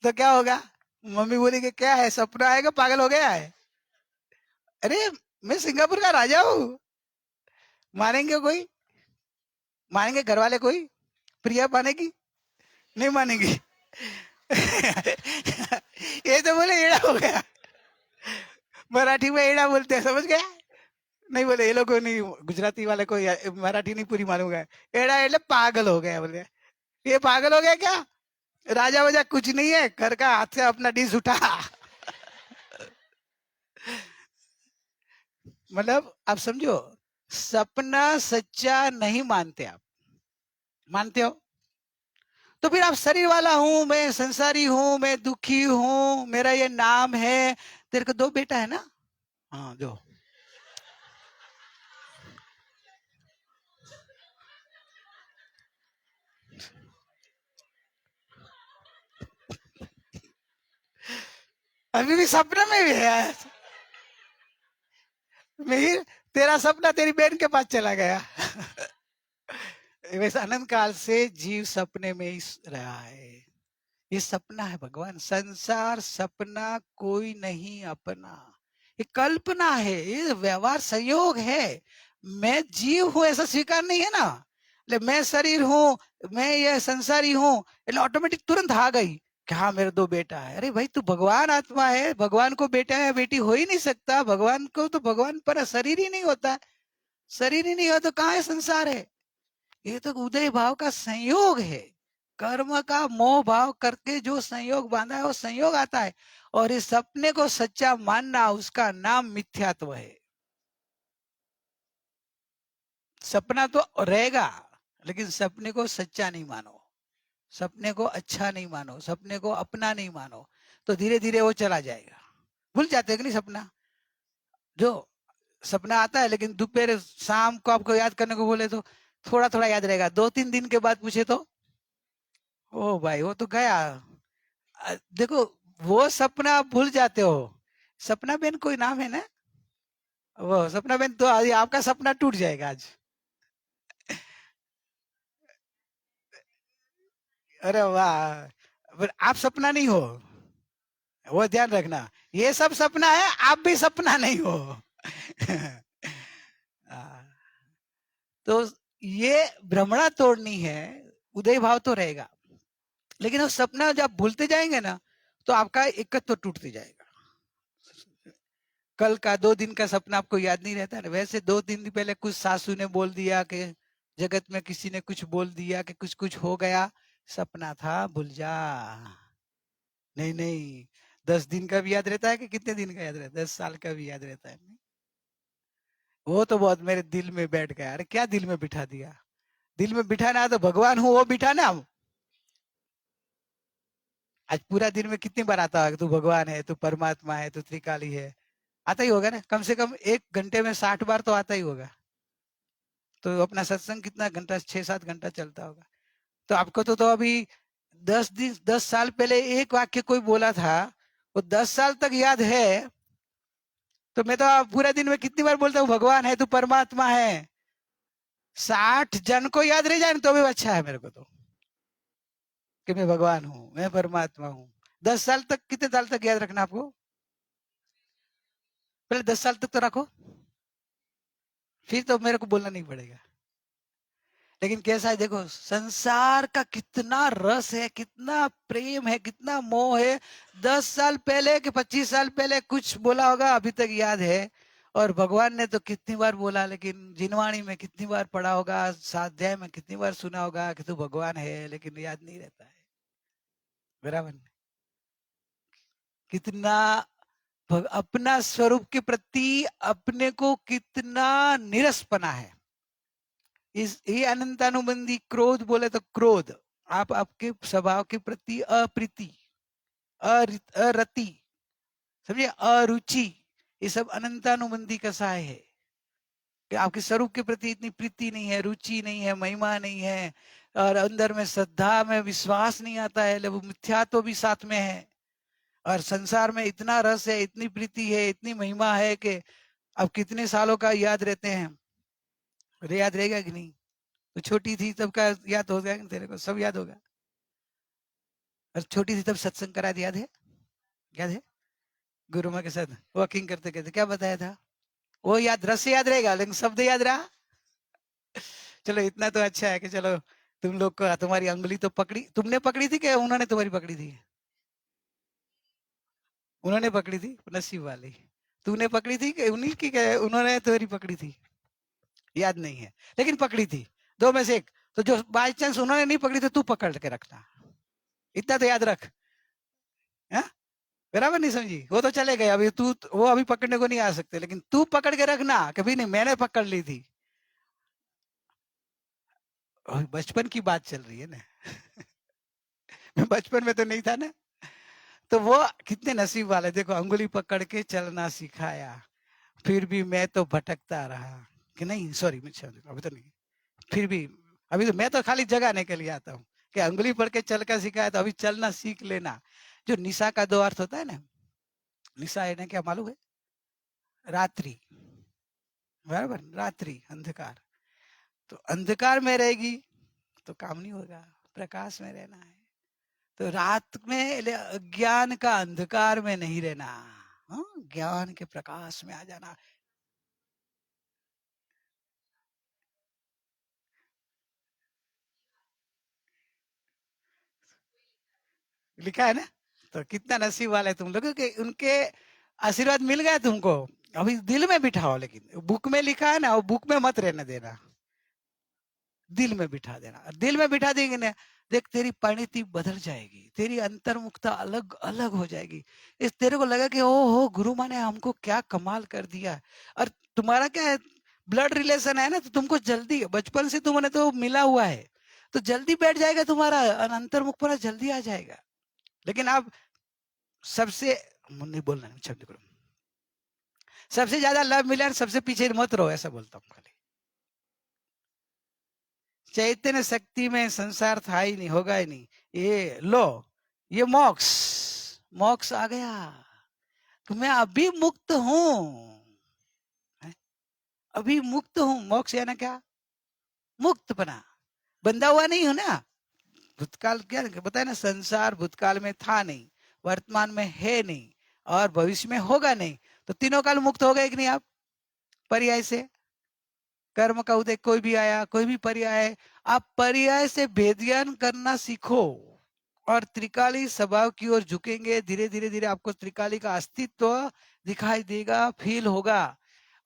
तो क्या होगा? मम्मी बोली कि क्या है, सपना आएगा, पागल हो गया है? अरे मैं सिंगापुर का राजा हूं। मानेंगे कोई? मानेंगे घर वाले कोई? प्रिया मानेगी? नहीं मानेगी। ये तो बोले एड़ा हो गया। मराठी में एड़ा बोलते हैं, समझ गया? नहीं बोले, ये लोग को नहीं, गुजराती वाले को मराठी नहीं पूरी मालूम है। एड़ा एड़े पागल हो गया। बोले ये पागल हो गया क्या? राजा वजा कुछ नहीं है, घर का हाथ से अपना डिश उठा। मतलब आप समझो, सपना सच्चा नहीं मानते आप, मानते हो तो फिर आप शरीर वाला हूं, मैं संसारी हूं, मैं दुखी हूं, मेरा ये नाम है। तेरे को 2 बेटा है ना? हाँ 2। अभी भी सपने में भी है। मिहिर, तेरा सपना तेरी बहन के पास चला गया। वैसे अनंत काल से जीव सपने में ही रहा है। ये सपना है भगवान, संसार सपना कोई नहीं अपना, ये कल्पना है, ये व्यवहार संयोग है। मैं जीव हूं ऐसा स्वीकार नहीं है ना, मैं शरीर हूं, मैं ये संसारी हूं, ऑटोमेटिक तुरंत आ गई कि हाँ मेरे 2 बेटा है। अरे भाई तू भगवान आत्मा है, भगवान को बेटा या बेटी हो ही नहीं सकता। भगवान को तो भगवान पर शरीर ही नहीं होता, शरीर ही नहीं हो तो कहाँ है संसार है? ये तो उदय भाव का संयोग है, कर्म का मोह भाव करके जो संयोग बांधा है वो संयोग आता है। और इस सपने को सच्चा मानना, उसका नाम मिथ्यात्व है। सपना तो रहेगा, लेकिन सपने को सच्चा नहीं मानो, सपने को अच्छा नहीं मानो, सपने को अपना नहीं मानो, तो धीरे धीरे वो चला जाएगा। भूल जाते हैं कि नहीं सपना? जो सपना आता है, लेकिन दोपहर शाम को आपको याद करने को बोले तो थोड़ा थोड़ा याद रहेगा, 2-3 दिन के बाद पूछे तो ओ भाई वो तो गया। देखो वो सपना आप भूल जाते हो। सपना बेन कोई नाम है ना? वो सपना बेन, तो आज आपका सपना टूट जाएगा आज। अरे वाह, पर आप सपना नहीं हो, वो ध्यान रखना। ये सब सपना है, आप भी सपना नहीं हो। तो ये भ्रमणा तोड़नी है, उदय भाव तो रहेगा, लेकिन वो सपना जब भूलते जाएंगे ना तो आपका एकत्व तो टूटते जाएगा। कल का 2 दिन का सपना आपको याद नहीं रहता ना, वैसे 2-3 दिन पहले कुछ सासू ने बोल दिया कि जगत में किसी ने कुछ बोल दिया कि कुछ कुछ हो गया, सपना था, भूल जा। नहीं नहीं, 10 दिन का भी याद रहता है कि कितने दिन का याद रहता है? 10 साल का भी याद रहता है। वो तो बहुत मेरे दिल में बैठ गया। अरे क्या दिल में बिठा दिया? दिल में बिठाना है तो भगवान हूं वो बिठाना। आज पूरा दिन में कितनी बार आता है तू भगवान है, तू परमात्मा है, तू त्रिकाली है? आता ही होगा ना, कम से कम 1 घंटे में 60 बार तो आता ही होगा। तो अपना सत्संग कितना घंटा, 6-7 घंटा चलता होगा। तो आपको तो अभी 10 साल पहले एक वाक्य कोई बोला था, वो 10 साल तक याद है, तो मैं तो पूरे दिन में कितनी बार बोलता हूँ भगवान है, तू परमात्मा है। 60 जन को याद रह जाए तो भी अच्छा है मेरे को, तो कि मैं भगवान हूँ, मैं परमात्मा हूँ। 10 साल तक, कितने साल तक याद रखना आपको? पहले 10 साल तक तो रखो, फिर तो मेरे को बोलना नहीं पड़ेगा। लेकिन कैसा है देखो, संसार का कितना रस है, कितना प्रेम है, कितना मोह है। 10 साल पहले कि 25 साल पहले कुछ बोला होगा, अभी तक याद है। और भगवान ने तो कितनी बार बोला, लेकिन जिनवाणी में कितनी बार पढ़ा होगा, स्वाध्याय में कितनी बार सुना होगा कि तू भगवान है, लेकिन याद नहीं रहता है। बराबर। कितना अपना स्वरूप के प्रति अपने को कितना निरसपना है। इस ये अनंतानुबंधी क्रोध बोले तो क्रोध, आप आपके स्वभाव के प्रति अप्रीति, अरति, समझिए, अरुचि, ये सब अनंतानुबंधी कसाय है कि आपके स्वरूप के प्रति इतनी प्रीति नहीं है, रुचि नहीं है, महिमा नहीं है, और अंदर में श्रद्धा में विश्वास नहीं आता है, लेकिन मिथ्या तो भी साथ में है। और संसार में इतना रस है, इतनी प्रीति है, इतनी महिमा है कि अब कितने सालों का याद रहते हैं। अरे याद रहेगा कि नहीं? तो छोटी थी तब का याद हो गया तेरे को, सब याद होगा। और छोटी थी तब सत्संग करा दिया, याद है? याद है? गुरु माँ के साथ वॉकिंग करते करते क्या बताया था, वो याद, रस याद रहेगा, लेकिन शब्द याद रहा। चलो इतना तो अच्छा है कि चलो तुम लोग को, तुम्हारी अंगुली तो पकड़ी, तुमने पकड़ी थी कि उन्होंने तुम्हारी पकड़ी थी? उन्होंने पकड़ी थी, नसीब वाली। तूने पकड़ी थी कि उन्हीं की, उन्होंने तुम्हारी पकड़ी थी? याद नहीं है, लेकिन पकड़ी थी, दो में से एक। तो जो बाई चांस उन्होंने नहीं पकड़ी तो तू पकड़ के रखना, इतना तो याद रख। है बराबर? नहीं समझी? वो तो चले गए, अभी तू, वो अभी पकड़ने को नहीं आ सकते, लेकिन तू पकड़ के रखना, कभी नहीं मैंने पकड़ ली थी। बचपन की बात चल रही है ना। मैं बचपन में तो नहीं था ना। तो वो कितने नसीब वाले, देखो अंगुली पकड़ के चलना सिखाया, फिर भी मैं तो भटकता रहा। कि नहीं, सॉरी, अभी तो नहीं, फिर भी अभी तो मैं तो खाली जगाने के लिए आता हूँ कि अंगुली पकड़ के चल कर सिखाया, तो अभी चलना सीख लेना। जो निशा का दो अर्थ होता है ना, निशा है ना, क्या मालूम है? रात्रि, बराबर, रात्रि, अंधकार। तो अंधकार में रहेगी तो काम नहीं होगा, प्रकाश में रहना है। तो रात में ज्ञान का अंधकार में नहीं रहना, ज्ञान के प्रकाश में आ जाना। लिखा है ना, तो कितना नसीब वाले तुम लोग कि उनके आशीर्वाद मिल गया तुमको। अभी दिल में बिठाओ, लेकिन बुक में लिखा है ना, वो बुक में मत रहने देना, दिल में बिठा देना। दिल में बिठा देंगे ना, देख तेरी परिणति बदल जाएगी, तेरी अंतर्मुखता अलग अलग हो जाएगी। इस तेरे को लगा कि ओ हो, गुरु माँ ने हमको क्या कमाल कर दिया। और तुम्हारा क्या है, ब्लड रिलेशन है ना, तो तुमको जल्दी, बचपन से तुमने तो मिला हुआ है, तो जल्दी बैठ जाएगा तुम्हारा अंतर्मुख पर, जल्दी आ जाएगा। लेकिन आप सबसे नहीं बोलना, शब्द करो, सबसे ज्यादा लव मिला, सबसे पीछे मत रहो, ऐसा बोलता हूँ खाली। चैतन्य शक्ति में संसार था ही नहीं, होगा ही नहीं। ये लो, ये मोक्ष, मोक्ष आ गया, तो मैं अभी मुक्त हूं, अभी मुक्त हूं। मोक्ष यानी क्या? मुक्त बना, बंधा हुआ नहीं हो ना। भूतकाल क्या बताया ना, संसार भूतकाल में था नहीं, वर्तमान में है नहीं, और भविष्य में होगा नहीं। तो तीनों काल मुक्त हो गए कि नहीं आप? पर्याय से, कर्म का उदय कोई भी आया, कोई भी पर्याय, आप पर्याय से भेदज्ञान करना सीखो, और त्रिकाली स्वभाव की ओर झुकेंगे। धीरे धीरे धीरे आपको त्रिकाली का अस्तित्व दिखाई देगा, फील होगा।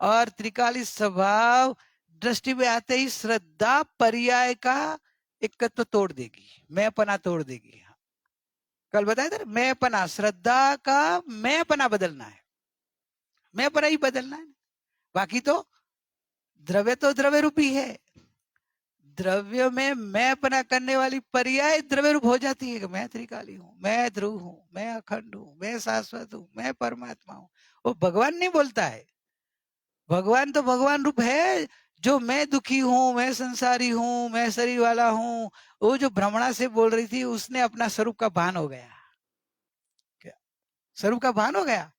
और त्रिकाली स्वभाव दृष्टि में आते ही श्रद्धा पर्याय का एकत्व तोड़ देगी, मैंपना तोड़ देगी। कल बताया था, मैंपना, श्रद्धा का मैंपना बदलना है, मैंपना ही बदलना है। बाकी तो द्रव्य तो द्रव्य रूपी है, द्रव्य में मैंपना करने वाली पर्याय द्रव्य रूप हो जाती है कि मैं त्रिकाली हूँ, मैं ध्रुव हूँ, मैं अखंड हूँ, मैं शाश्वत हूँ, मैं परमात्मा हूँ। वो भगवान नहीं बोलता है, भगवान तो भगवान रूप है, जो मैं दुखी हूं, मैं संसारी हूं, मैं शरीर वाला हूं, वो जो भ्रमणा से बोल रही थी उसने अपना स्वरूप का भान हो गया। क्या स्वरूप का भान हो गया?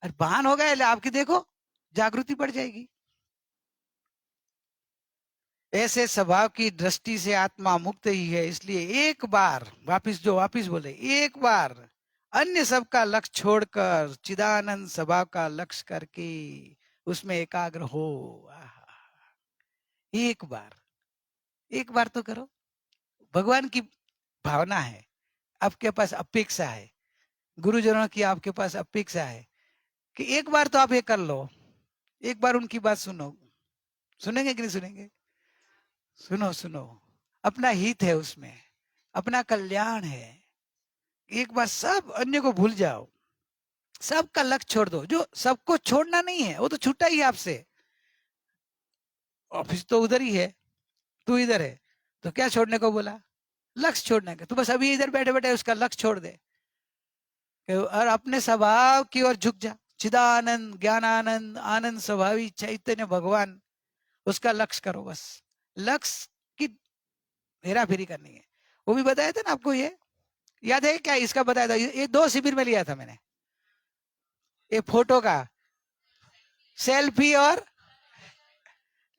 और भान हो गया એટલે आपकी देखो जागृति बढ़ जाएगी। ऐसे स्वभाव की दृष्टि से आत्मा मुक्त ही है। इसलिए एक बार वापिस बोले, एक बार अन्य सबका लक्ष्य छोड़कर चिदानंद स्वभाव का लक्ष्य करके उसमें एकाग्र हो। आहा, एक बार तो करो। भगवान की भावना है, आपके पास अपेक्षा है, गुरुजनों की आपके पास अपेक्षा है कि एक बार तो आप ये कर लो, एक बार उनकी बात सुनो। सुनेंगे कि नहीं सुनेंगे? सुनो सुनो, अपना हित है उसमें, अपना कल्याण है। एक बार सब अन्य को भूल जाओ, सबका लक्ष्य छोड़ दो। जो सबको छोड़ना नहीं है वो तो छूटा ही आपसे। ऑफिस तो उधर ही है, तू इधर है, तो क्या छोड़ने को बोला? लक्ष्य छोड़ने का। तू बस अभी इधर बैठे बैठे उसका लक्ष्य छोड़ दे और अपने स्वभाव की ओर झुक जा। चिदानंद, ज्ञानानंद, आनंद स्वभावी चैतन्य भगवान, उसका लक्ष्य करो। बस लक्ष्य की हेरा फेरी करनी है। वो भी बताया था ना आपको, ये याद है क्या? इसका बताया था, ये 2 शिविर में लिया था मैंने, ये फोटो का सेल्फी। और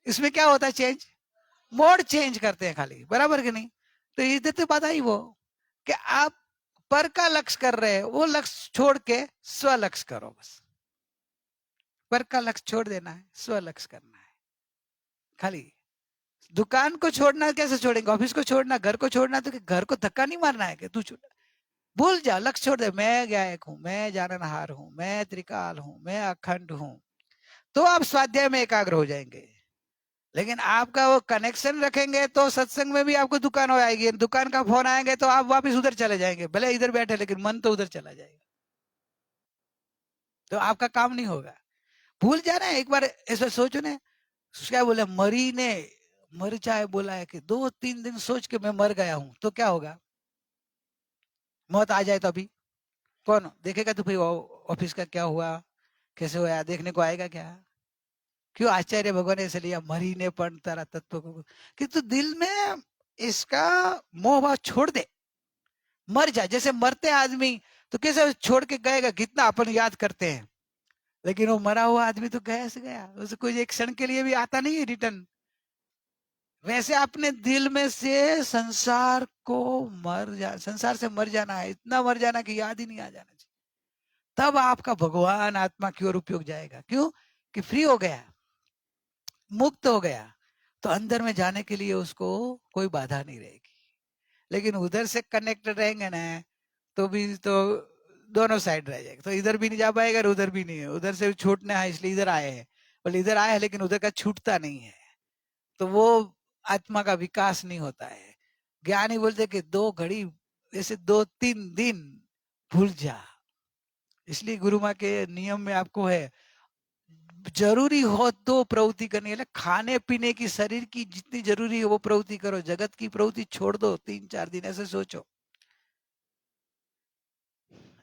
इसमें क्या होता है चेंज? मोड चेंज करते हैं खाली, बराबर कि नहीं? तो इधर तो बात आई वो कि आप पर का लक्ष्य कर रहे हैं, वो लक्ष्य छोड़ के स्व लक्ष्य करो। बस पर का लक्ष्य छोड़ देना है, स्व लक्ष्य करना है। खाली दुकान को छोड़ना कैसे छोड़ेंगे? ऑफिस को छोड़ना, घर को छोड़ना, तो घर को धक्का नहीं मारना है कि तू छोड़, भूल जा, लक्ष्य छोड़ दे। मैं गायक हूं, मैं जाननहार हूं, मैं त्रिकाल हूं, मैं अखंड हूं, तो आप स्वाध्याय में एकाग्र हो जाएंगे। लेकिन आपका वो कनेक्शन रखेंगे तो सत्संग में भी आपको दुकान हो आएगी, दुकान का फोन आएंगे तो आप वापस उधर चले जाएंगे, भले इधर बैठे लेकिन मन तो उधर चला जाएगा, तो आपका काम नहीं होगा। भूल जाना है। एक बार ऐसा सोचो ना, क्या बोले मरी ने, मर जाए बोला है कि 2-3 दिन सोच के मैं मर गया हूं, तो क्या होगा? मौत आ जाए तो अभी कौन देखेगा? तो भाई ऑफिस का क्या हुआ, कैसे हुआ, देखने को आएगा क्या? क्यों आचार्य भगवान ने ऐसे लिया, मरी ने पण तारा तत्व को, कि तू दिल में इसका मोह भाव छोड़ दे, मर जा। जैसे मरते आदमी तो कैसे छोड़ के गएगा, कितना अपन याद करते हैं, लेकिन वो मरा हुआ आदमी तो गया से गया, उसे कोई एक क्षण के लिए भी आता नहीं है रिटर्न। वैसे अपने दिल में से संसार को संसार से मर जाना है, इतना मर जाना कि याद ही नहीं आ जाना चाहिए। तब आपका भगवान आत्मा की ओर उपयोग जाएगा। क्यों? कि फ्री हो गया, मुक्त हो गया, तो अंदर में जाने के लिए उसको कोई बाधा नहीं रहेगी। लेकिन उधर से कनेक्टेड रहेंगे ना, तो भी तो दोनों साइड रह जाएगा, तो इधर भी नहीं जा पाएगा और उधर भी नहीं है। उधर से छूटना है इसलिए इधर आए हैं, बोले इधर आए हैं लेकिन उधर का छूटता नहीं है, तो वो आत्मा का विकास नहीं होता है। ज्ञानी बोलते कि 2 घड़ी ऐसे 2-3 दिन भूल जा। इसलिए गुरु माँ के नियम में आपको है, जरूरी हो तो प्रवृत्ति करनी है। खाने पीने की, शरीर की जितनी जरूरी है वो प्रवृत्ति करो, जगत की प्रवृत्ति छोड़ दो 3-4 दिन, ऐसे सोचो।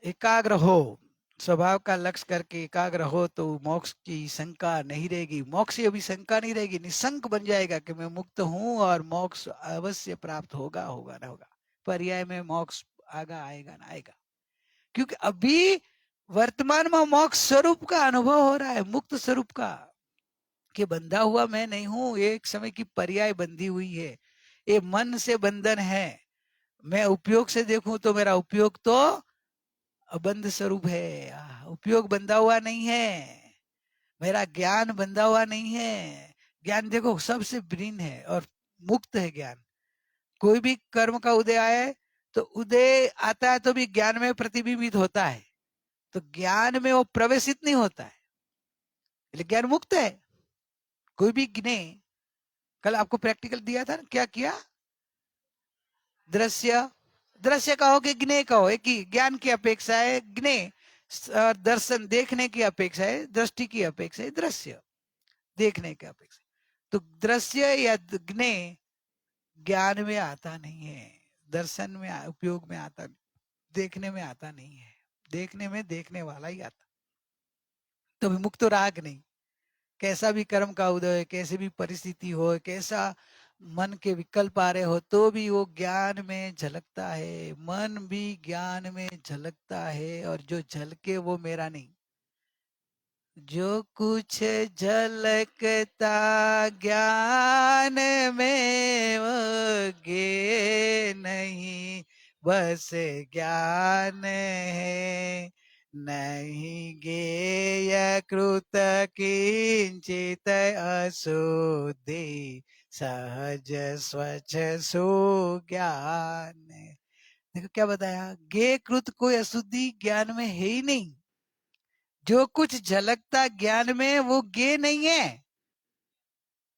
एकाग्र हो, स्वभाव का लक्ष्य करके एकाग्र हो तो मोक्ष की शंका नहीं रहेगी। मोक्ष की अभी शंका नहीं रहेगी, निशंक बन जाएगा कि मैं मुक्त हूं और मोक्ष अवश्य प्राप्त होगा, होगा ना होगा। पर्याय में मोक्ष आगा आएगा ना आएगा, क्योंकि अभी वर्तमान में मोक्ष स्वरूप का अनुभव हो रहा है, मुक्त स्वरूप का, कि बंधा हुआ मैं नहीं हूं, एक समय की पर्याय बंधी हुई है, ये मन से बंधन है। मैं उपयोग से देखूं तो मेरा उपयोग तो अबंध स्वरूप है, उपयोग बंधा हुआ नहीं है, मेरा ज्ञान बंधा हुआ नहीं है। ज्ञान देखो सबसे भिन्न है और मुक्त है ज्ञान। कोई भी कर्म का उदय आए तो उदय आता है तो भी ज्ञान में प्रतिबिंबित होता है, तो ज्ञान में वो प्रवेशित नहीं होता है, इसलिए ज्ञान मुक्त है। कोई भी गिने, कल आपको प्रैक्टिकल दिया था ना, क्या किया? दृश्य, दृश्य कहो कि ज्ञेय कहो, एक ही। ज्ञान की अपेक्षा है ज्ञेय, दर्शन देखने की अपेक्षा है, दृष्टि की अपेक्षा है दृश्य, देखने की अपेक्षा। तो दृश्य या ज्ञेय ज्ञान में आता नहीं है, दर्शन में उपयोग में आता, देखने में आता नहीं है। देखने में देखने वाला ही आता, तो मुक्त राग नहीं। कैसा भी कर्म का उदय, कैसे भी परिस्थिति हो, कैसा मन के विकल्प आ रहे हो, तो भी वो ज्ञान में झलकता है। मन भी ज्ञान में झलकता है, और जो झलके वो मेरा नहीं। जो कुछ झलकता ज्ञान में वो गे नहीं, बस ज्ञान है। नहीं गेय कृत किंचित अशुद्धि, सहज स्वच्छ सुज्ञान। देखो क्या बताया, गे कृत कोई अशुद्धि ज्ञान में है ही नहीं। जो कुछ झलकता ज्ञान में वो गे नहीं है,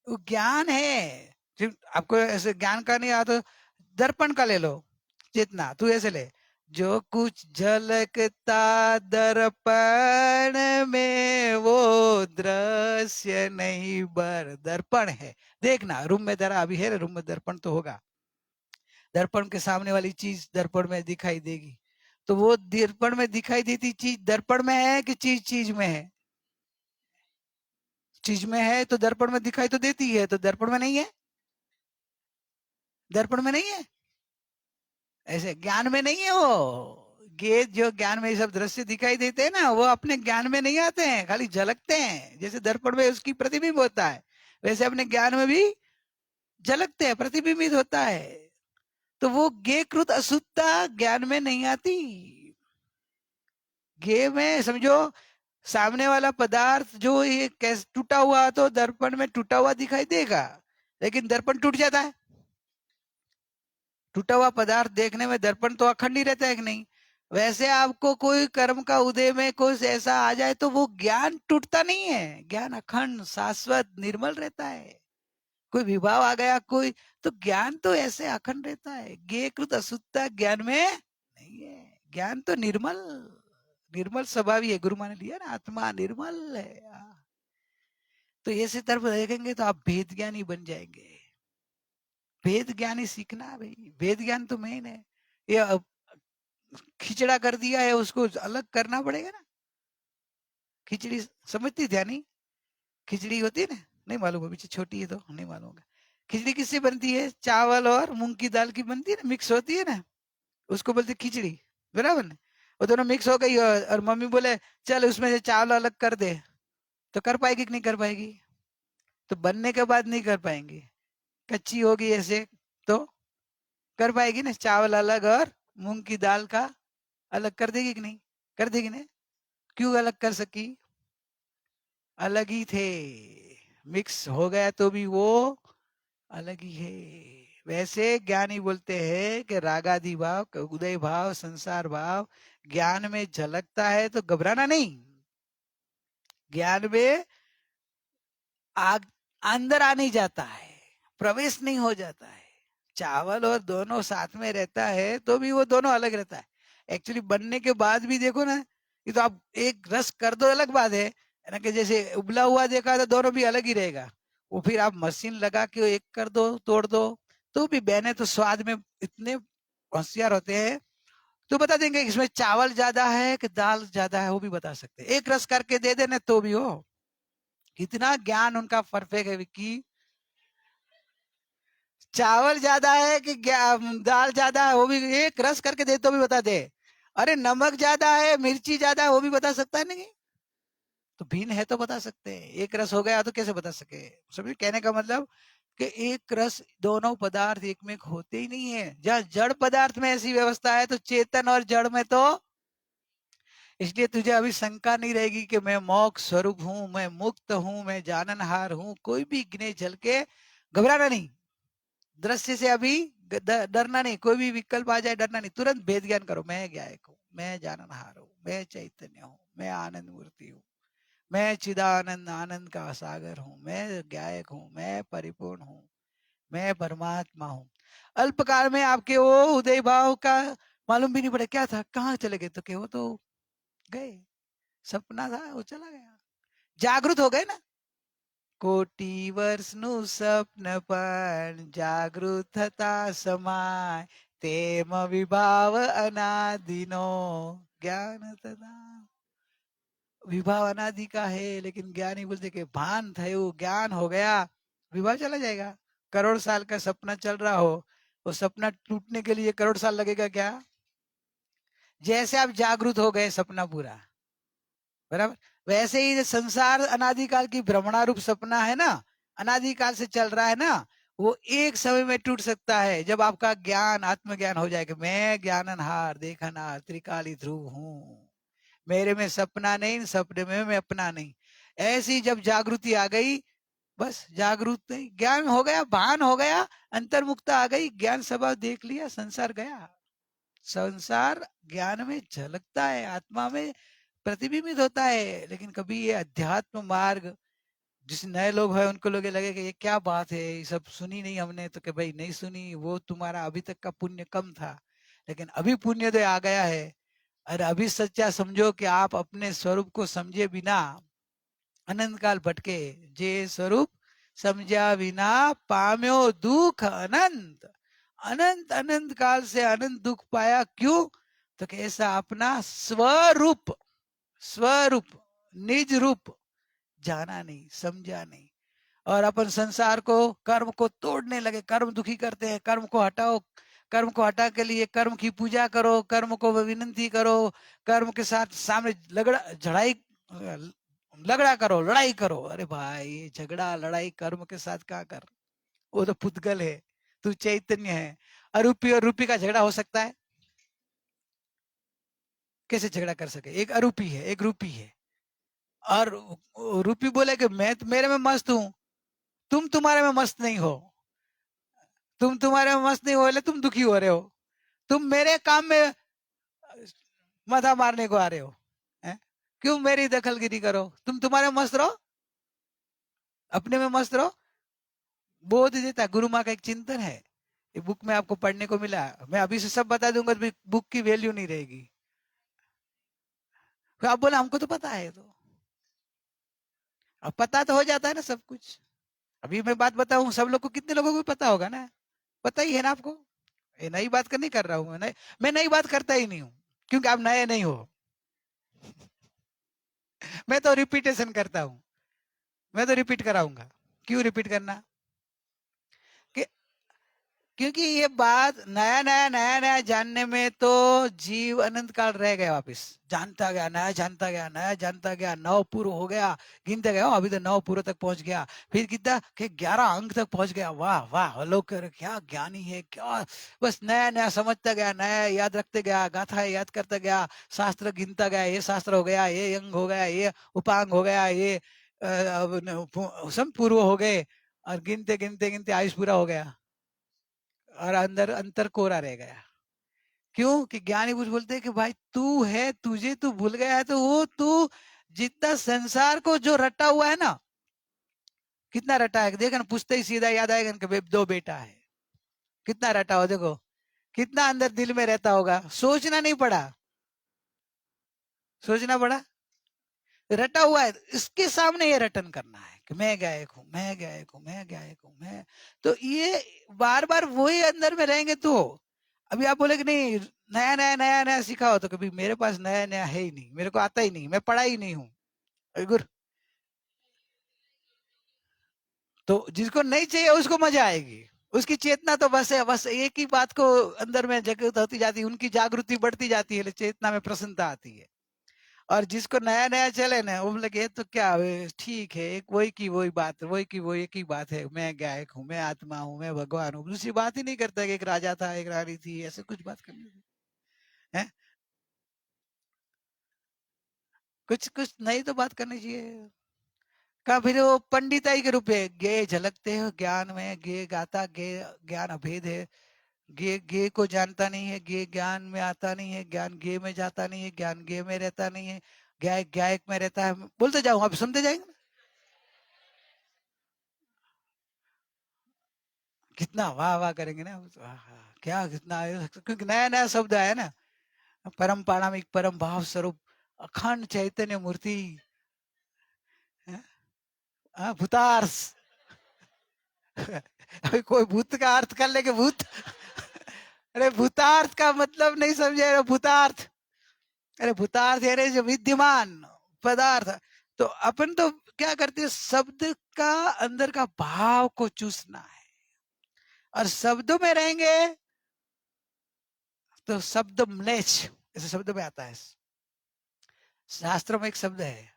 वो ज्ञान है। सिर्फ आपको ऐसे ज्ञान का नहीं आता, दर्पण का ले लो, चेतना तू ऐसे ले। जो कुछ झलकता दर्पण में वो दृश्य नहीं बर, दर्पण है। देखना रूम में जरा अभी है, रूम में दर्पण तो होगा, दर्पण के सामने वाली चीज दर्पण में दिखाई देगी। तो वो दर्पण में दिखाई देती चीज दर्पण में है कि चीज चीज में है? चीज में है तो दर्पण में दिखाई तो देती है, तो दर्पण में नहीं है, दर्पण में नहीं है। ऐसे ज्ञान में नहीं है वो। ये जो ज्ञान में ये सब दृश्य दिखाई देते हैं ना, वो अपने ज्ञान में नहीं आते हैं, खाली झलकते हैं। जैसे दर्पण में उसकी प्रतिबिंब होता है, वैसे अपने ज्ञान में भी झलकते हैं, प्रतिबिंबित होता है। तो वो गे कृत अशुद्धता ज्ञान में नहीं आती। गे में समझो सामने वाला पदार्थ जो ये कैसे टूटा हुआ, तो दर्पण में टूटा हुआ दिखाई देगा, लेकिन दर्पण टूट जाता है। टूटा हुआ पदार्थ देखने में दर्पण तो अखंड ही रहता है कि नहीं? वैसे आपको कोई कर्म का उदय में कुछ ऐसा आ जाए तो वो ज्ञान टूटता नहीं है, ज्ञान अखंड शाश्वत निर्मल रहता है। कोई विभाव आ गया कोई, तो ज्ञान तो ऐसे अखंड रहता है। ज्ञेय कृत अशुद्धता ज्ञान में नहीं है। ज्ञान तो निर्मल, निर्मल स्वभावी है। गुरु माने लिया ना, आत्मा निर्मल है। तो ऐसे तरफ देखेंगे तो आप भेद ज्ञानी बन जाएंगे। भेद ज्ञानी सीखना है भाई, भेद ज्ञान तो मेन है। ये खिचड़ा कर दिया है, उसको अलग करना पड़ेगा ना। खिचड़ी समझती ध्यान नहीं, खिचड़ी होती है ना, नहीं मालूम है, पीछे छोटी है तो नहीं मालूम होगा। खिचड़ी किससे बनती है? चावल और मूंग की दाल की बनती है ना, मिक्स होती है ना, उसको बोलते खिचड़ी, बराबर ना। वो दोनों मिक्स हो गई और मम्मी बोले चल उसमें से चावल अलग कर दे, तो कर पाएगी कि नहीं कर पाएगी? तो बनने के बाद नहीं कर पाएंगे। कच्ची होगी ऐसे तो कर पाएगी ना, चावल अलग और मूंग की दाल का अलग कर देगी कि नहीं? कर देगी ना। क्यों अलग कर सकी? अलग ही थे, मिक्स हो गया तो भी वो अलग ही है। वैसे ज्ञानी बोलते हैं कि रागादि भाव, उदय भाव, संसार भाव ज्ञान में झलकता है तो घबराना नहीं। ज्ञान में आग अंदर आ नहीं जाता है, प्रवेश नहीं हो जाता है। चावल और दोनों साथ में रहता है तो भी वो दोनों अलग रहता है। एक्चुअली बनने के बाद भी देखो ना, ये तो आप एक रस कर दो अलग बात है ना, कि जैसे उबला हुआ देखा तो दोनों भी अलग ही रहेगा। वो फिर आप मशीन लगा के एक कर दो, तोड़ दो, तो भी बहने तो स्वाद में इतने होशियार होते हैं, तो बता देंगे इसमें चावल ज्यादा है कि दाल ज्यादा है, वो भी बता सकते हैं। एक रस करके दे देना तो भी हो, कितना ज्ञान उनका परफेक्ट है विक्की। चावल ज्यादा है कि दाल ज्यादा है, वो भी एक रस करके दे तो भी बता दे। अरे नमक ज्यादा है, मिर्ची ज्यादा है, वो भी बता सकता है नहीं? तो भिन्न है तो बता सकते हैं। एक रस हो गया तो कैसे बता सके? समझ कहने का मतलब कि एक रस दोनों पदार्थ एक में होते ही नहीं है। जहाँ जड़ पदार्थ में ऐसी व्यवस्था है तो चेतन और जड़ में तो, इसलिए तुझे अभी शंका नहीं रहेगी कि मैं मोक्ष स्वरूप हूं, मैं मुक्त हूं, मैं जाननहार हूं। कोई भी गिने झल के घबराना नहीं, दृश्य से अभी डरना नहीं, कोई भी विकल्प आ जाए डरना नहीं, तुरंत भेद ज्ञान करो। मैं ज्ञायक हूँ, मैं जाननहार हूँ, मैं चैतन्य हूँ, मैं आनंद मूर्ति हूँ, मैं चिदानंद आनंद का सागर हूँ, मैं ज्ञायक हूँ, मैं परिपूर्ण हूँ, मैं परमात्मा हूँ। अल्पकाल में आपके वो उदय भाव का मालूम भी नहीं पड़ा क्या था, कहाँ चले गए, तो क्या वो तो गए, सपना था वो चला गया, जागृत हो गए ना। कोटि वर्ष नु स्वप्न पण जागृत થતા समाय तेम विभाव अनादिनो ज्ञान तदा। विभाव अनादि का है, लेकिन ज्ञानी बोलते कि भान थयो, ज्ञान हो गया, विभाव चला जाएगा। करोड़ साल का सपना चल रहा हो, वो सपना टूटने के लिए करोड़ साल लगेगा क्या? जैसे आप जागरूक हो गए सपना पूरा, बराबर। वैसे ही संसार अनादिकाल की भ्रमणारूप सपना है ना, अनादिकाल से चल रहा है ना, वो एक समय में टूट सकता है जब आपका ज्ञान, आत्मज्ञान हो जाएगा। मैं ज्ञाननहार देखनहार त्रिकाली ध्रुव हूँ, मेरे में सपना नहीं, सपने में मैं अपना नहीं। ऐसी जब जागृति आ गई, बस जागरूक नहीं, ज्ञान हो गया, भान हो गया, अंतर्मुक्ता आ गई, ज्ञान स्वभाव देख लिया, संसार गया। संसार ज्ञान में झलकता है, आत्मा में प्रतिबिंबित होता है। लेकिन कभी ये अध्यात्म मार्ग, जिस नए लोग हैं उनको लोग लगे कि ये क्या बात है, ये सब सुनी नहीं हमने, तो कि भाई नहीं सुनी, वो तुम्हारा अभी तक का पुण्य कम था, लेकिन अभी पुण्योदय आ गया है। और अभी सच्चा समझो कि आप अपने स्वरूप को समझे बिना अनंत काल भटके, जे स्वरूप समझा बिना पाम्यो दुख अनंत। अनंत अनंत काल से अनंत दुख पाया, क्यों? तो कि ऐसा अपना स्वरूप, स्वरूप निज रूप जाना नहीं, समझा नहीं। और अपन संसार को, कर्म को तोड़ने लगे, कर्म दुखी करते हैं, कर्म को हटाओ, कर्म को हटा के लिए कर्म की पूजा करो, कर्म को विनंती करो, कर्म के साथ सामने लगड़ा करो, लड़ाई करो। अरे भाई, झगड़ा लड़ाई कर्म के साथ क्या कर, वो तो पुद्गल है, तू चैतन्य है। अरूपी और रूपी का झगड़ा हो सकता है? कैसे झगड़ा कर सके? एक अरूपी है, एक रूपी है। और रूपी बोले कि मैं मेरे में मस्त हूं, तुम तुम्हारे में मस्त नहीं हो, तुम तुम्हारे में मस्त नहीं हो, तुम दुखी हो रहे हो, तुम मेरे काम में माथा मारने को आ रहे हो, है? क्यों मेरी दखलगिरी करो? तुम तुम्हारे में मस्त रहो, अपने में मस्त रहो। बोध देता गुरु माँ का एक चिंतन है, ये बुक में आपको पढ़ने को मिला। मैं अभी से सब बता दूंगा तो बुक की वैल्यू नहीं रहेगी। तो आप बोला हमको तो पता है, तो अब पता तो हो जाता है ना सब कुछ। अभी मैं बात बताऊं, सब लोग को, कितने लोगों को पता होगा ना? पता ही है ना आपको। ये नई बात नहीं कर रहा हूं मैं नई बात करता ही नहीं हूं, क्योंकि आप नए नहीं हो। मैं तो रिपीटेशन करता हूं, मैं तो रिपीट कराऊंगा। क्यों रिपीट करना? कि क्योंकि ये बात नया नया नया नया जानने में तो जीव अनंत काल रह गया, वापिस जानता गया, नया जानता गया, नया जानता गया, 9 पूर्व हो गया, गिनते गया, अभी तो 9 पूर्व तक पहुंच गया, फिर कितना कि 11 अंक तक पहुंच गया। वाह वाह, लोग क्या ज्ञानी है, क्या बस नया नया समझता गया, नया याद रखते गया, गाथा याद करता गया, शास्त्र गिनता गया, ये शास्त्र हो गया, ये अंग हो गया, ये उपांग हो गया, ये सब पूर्व हो गए, और गिनते गिनते गिनते आयुष पूरा हो गया, और अंदर अंतर कोरा रह गया। क्यों? कि ज्ञानी पुरुष बोलते हैं कि भाई तू है, तुझे तू भूल गया है, तो वो तू जितना संसार को जो रटा हुआ है ना, कितना रटा है, देखो ना, पूछते ही सीधा याद आएगा कि 2 बेटा है, कितना रटा हो, देखो कितना अंदर दिल में रहता होगा। सोचना नहीं पड़ा, सोचना पड़ा, रटा हुआ है, इसके सामने ये रटन करना है कि मैं गायक हूं, मैं गायक हूं, मैं गायक हूं, मैं। तो ये बार बार वही अंदर में रहेंगे। तो अभी आप बोले कि नहीं नया नया नया नया सीखा हो, तो कभी मेरे पास नया नया है ही नहीं, मेरे को आता ही नहीं, मैं पढ़ा ही नहीं हूँ। गुर तो जिसको नहीं चाहिए उसको मजा आएगी, उसकी चेतना तो बस है, बस एक ही बात को अंदर में जागृत होती जाती है, उनकी जागृति बढ़ती जाती है, चेतना में प्रसन्नता आती है। और जिसको नया नया चले ना, वो लगे ये तो क्या ठीक है, एक वही की वही बात, वही की वही एक ही बात है, मैं गायक हूँ, मैं आत्मा हूँ, मैं भगवान हूँ, दूसरी बात ही नहीं करता कि एक राजा था, एक रानी थी, ऐसे कुछ बात करनी है। कुछ कुछ नई तो बात करनी चाहिए। का फिर वो पंडिताई के रूप में गे झलकते हो ज्ञान में, गे गाता, गे ज्ञान अभेद है, गे गे को जानता नहीं है, गे ज्ञान में आता नहीं है, ज्ञान गे में जाता नहीं है, ज्ञान गे में रहता नहीं है, गायक गायक में रहता है। बोलते जाऊं, आप सुनते जाएंगे कितना वाह वाह करेंगे ना, क्या कितना, क्योंकि नया नया शब्द आया ना, परम पाणामिक, परम भाव स्वरूप, अखंड चैतन्य मूर्ति, भूतार्थ। अभी कोई भूत का अर्थ कर ले के भूत, अरे भूतार्थ का मतलब नहीं समझे, भूतार्थ, अरे भूतार्थ है रे जो विद्यमान, पदार्थ। तो अपन तो क्या करते हैं, शब्द का अंदर का भाव को चूसना है, और शब्दों में रहेंगे तो शब्द म्लेच्छ, ऐसे शब्द में आता है, शास्त्र में एक शब्द है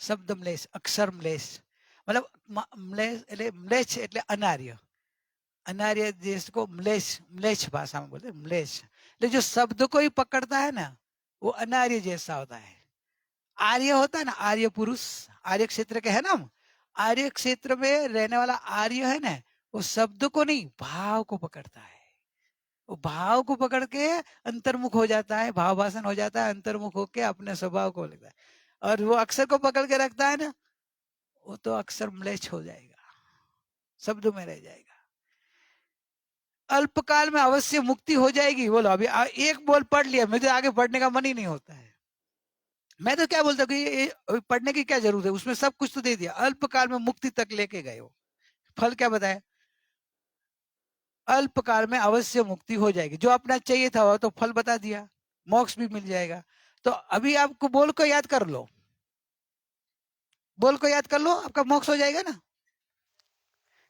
शब्द म्लेच्छ, अक्षर म्लेच्छ, मतलब म्लेच्छ એટલે अनार्य, अनार्य देश को म्लेच्छ, म्लेच्छ भाषा में बोलते हैं म्लेच्छ। लेकिन जो शब्द को ही पकड़ता है ना, वो अनार्य जैसा होता है। आर्य होता है ना, आर्य पुरुष, आर्य क्षेत्र के है ना हम, आर्य क्षेत्र में रहने वाला आर्य है ना, वो शब्द को नहीं भाव को पकड़ता है। वो भाव को पकड़ के अंतर्मुख हो जाता है, भाव भाषण हो जाता है, अंतर्मुख होके अपने स्वभाव को लेता है। और वो अक्षर को पकड़ के रखता है ना, वो तो अक्षर म्लेच्छ हो जाएगा, शब्द में रह जाएगा। अल्पकाल में अवश्य मुक्ति हो जाएगी। बोलो अभी एक बोल पढ़ लिया, मुझे आगे पढ़ने का मन ही नहीं होता है। मैं तो क्या बोलता हूँ कि ये पढ़ने की क्या जरूरत है, उसमें सब कुछ तो दे दिया, अल्पकाल में मुक्ति तक लेके गए हो। फल क्या बताए, अल्पकाल में अवश्य मुक्ति हो जाएगी, जो अपना चाहिए था वो तो फल बता दिया, मोक्ष भी मिल जाएगा। तो अभी आपको बोल को याद कर लो, बोल को याद कर लो, आपका मोक्ष हो जाएगा ना।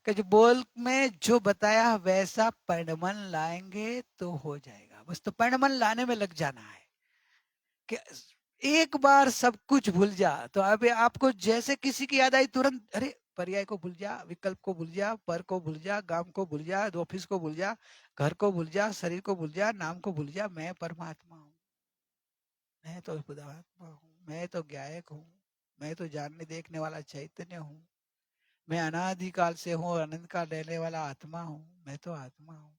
कि जो बोल में जो बताया वैसा परिणमन लाएंगे तो हो जाएगा, बस तो परिणमन लाने में लग जाना है। कि एक बार सब कुछ भूल जा, तो अभी आपको जैसे किसी की याद आई तुरंत, अरे पर्याय को भूल जा, विकल्प को भूल जा, पर को भूल जा, गांव को भूल जा, ऑफिस को भूल जा, घर को भूल जा, शरीर को भूल जा, नाम को भूल जा, मैं परमात्मा हूँ, मैं तो खुदात्मा हूँ, मैं तो ज्ञायक हूँ, मैं तो जानने देखने वाला चैतन्य हूँ, मैं अनादिकाल से हूँ और अनंत काल रहने वाला आत्मा हूँ, मैं तो आत्मा हूँ।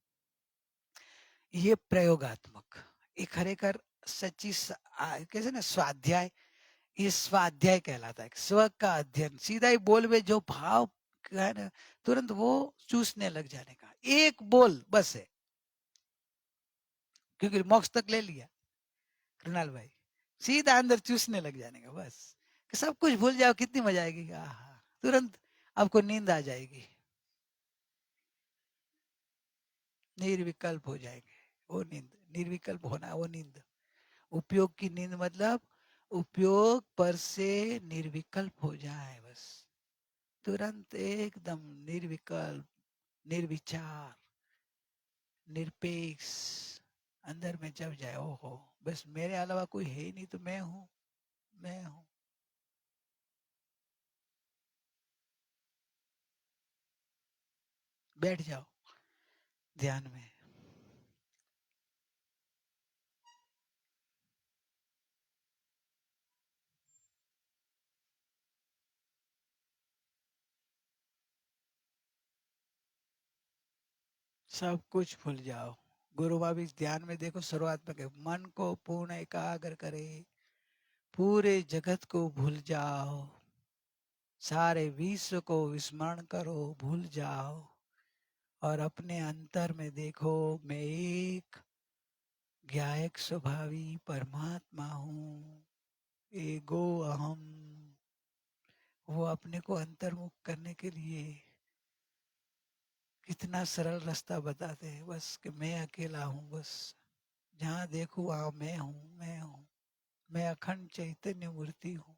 ये प्रयोगात्मक, ये खरेखर सच्ची कैसे ना स्वाध्याय, ये स्वाध्याय कहलाता है, स्व का अध्ययन। सीधा ही बोल में जो भाव है ना, तुरंत वो चूसने लग जाने का, एक बोल बस है, क्योंकि मोक्ष तक ले लिया कृणाल भाई, सीधा अंदर चूसने लग जाने का बस, कि सब कुछ भूल जाओ, कितनी मजा आएगी, आहा, तुरंत आपको नींद आ जाएगी, निर्विकल्प हो जाएंगे। वो नींद, निर्विकल्प होना वो नींद, उपयोग की नींद मतलब उपयोग पर से निर्विकल्प हो जाए, बस तुरंत एकदम निर्विकल्प, निर्विचार, निरपेक्ष, अंदर में जब जाए, ओहो बस मेरे अलावा कोई है ही नहीं, तो मैं हूँ, मैं हूँ। बैठ जाओ ध्यान में। सब कुछ भूल जाओ। गुरु बाबा इस ध्यान में देखो, शुरुआत में मन को पूर्ण एकाग्र करे, पूरे जगत को भूल जाओ, सारे विश्व को विस्मरण करो, भूल जाओ, और अपने अंतर में देखो, मैं एक ज्ञायक स्वभावी परमात्मा हूँ, एगो अहम। वो अपने को अंतर्मुख करने के लिए कितना सरल रास्ता बताते हैं, बस कि मैं अकेला हूँ, बस जहाँ देखूं वहां मैं हूँ, मैं हूँ, मैं अखंड चैतन्य मूर्ति हूँ।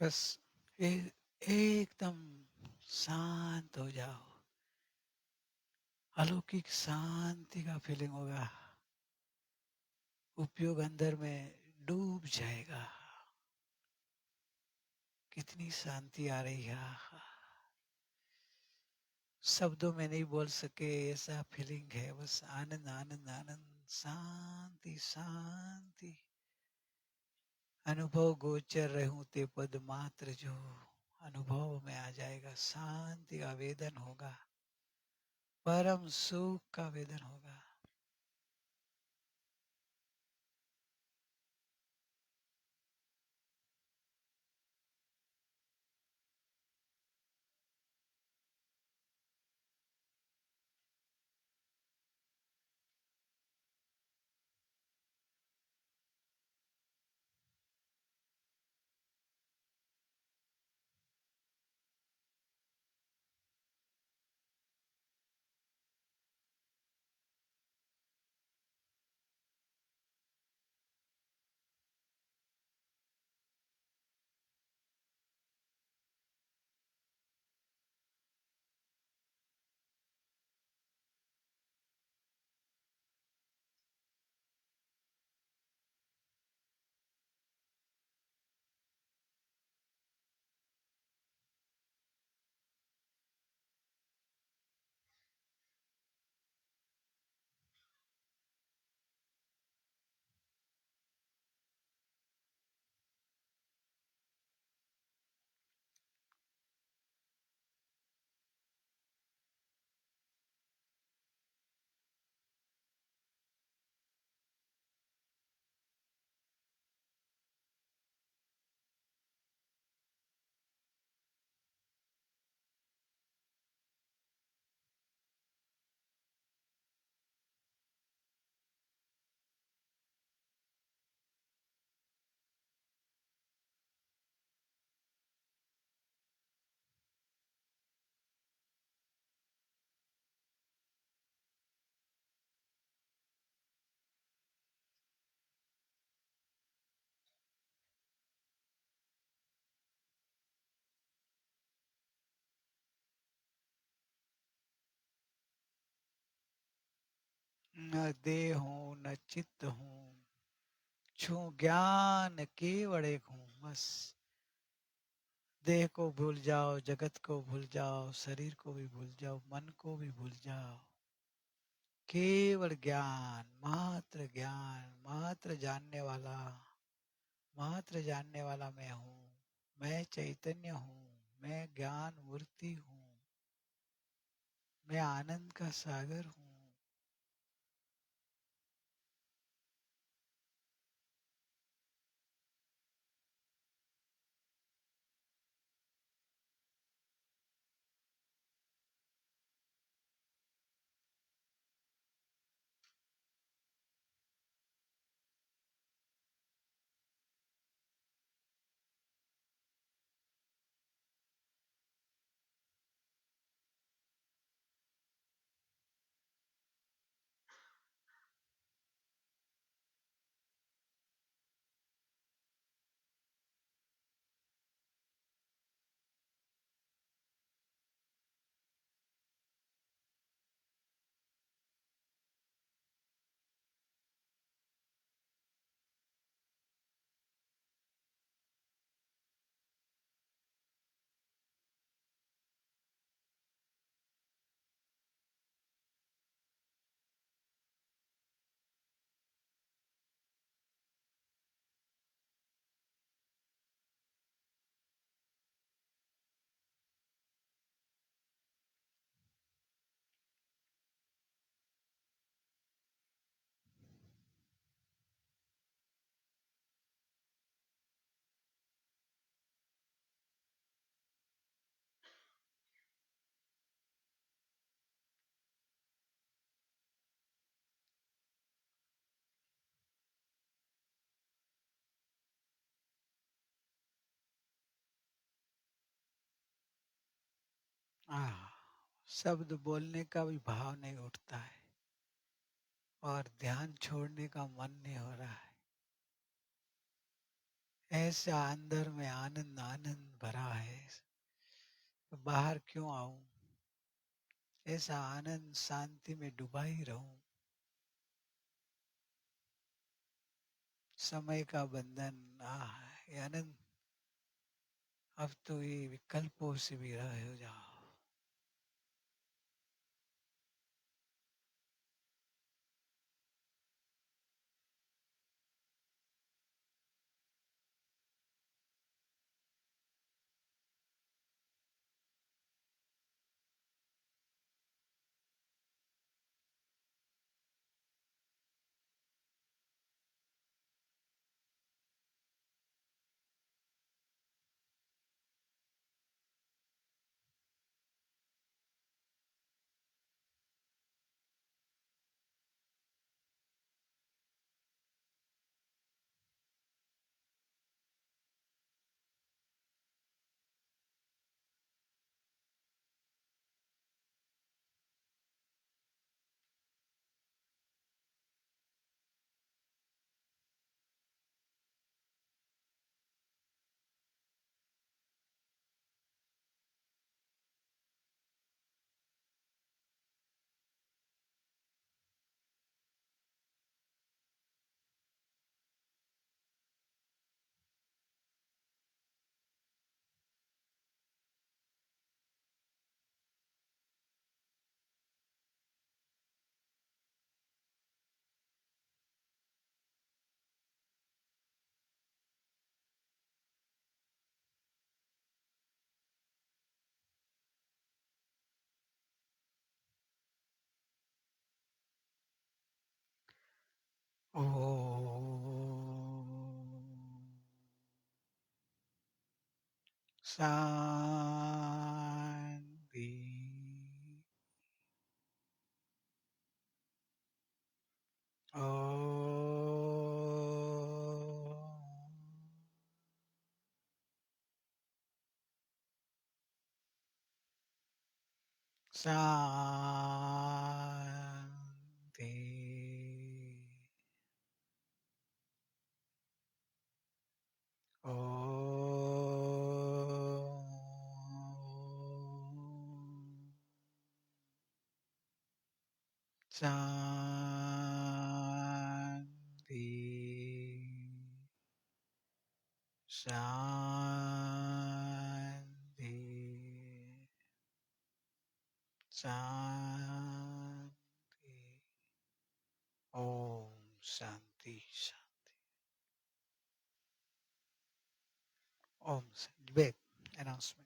बस एकदम शांत हो जाओ, अलौकिक शांति का फीलिंग होगा, उपयोग अंदर में डूब जाएगा। कितनी शांति आ रही है, शब्दों में नहीं बोल सके ऐसा फीलिंग है। बस आनंद आनंद आनंद, शांति शांति, अनुभव गोचर रहूं ते पद मात्र जो अनुभव में आ जाएगा। शांति का वेदन होगा, परम सुख का वेदन होगा। न देह हूं न चित्त हूं, छू ज्ञान केवल एक हूं। बस देह को भूल जाओ, जगत को भूल जाओ, शरीर को भी भूल जाओ, मन को भी भूल जाओ। केवल ज्ञान, मात्र जानने वाला, मात्र जानने वाला मैं हूँ। मैं चैतन्य हूँ, मैं ज्ञान मूर्ति हूँ, मैं आनंद का सागर हूँ। शब्द बोलने का भी भाव नहीं उठता है और ध्यान छोड़ने का मन नहीं हो रहा है। ऐसा अंदर में आनंद आनंद भरा है, तो बाहर क्यों आऊं? ऐसा आनंद शांति में डूबा ही रहूं। समय का बंधन, ये आनंद, अब तो ये विकल्पों से भी रह हो जाओ। ओ शांति। ओ शांति। ओ शांति शांति शांति। ओम शांति शांति। ओम शांति। अनाउंसमेंट।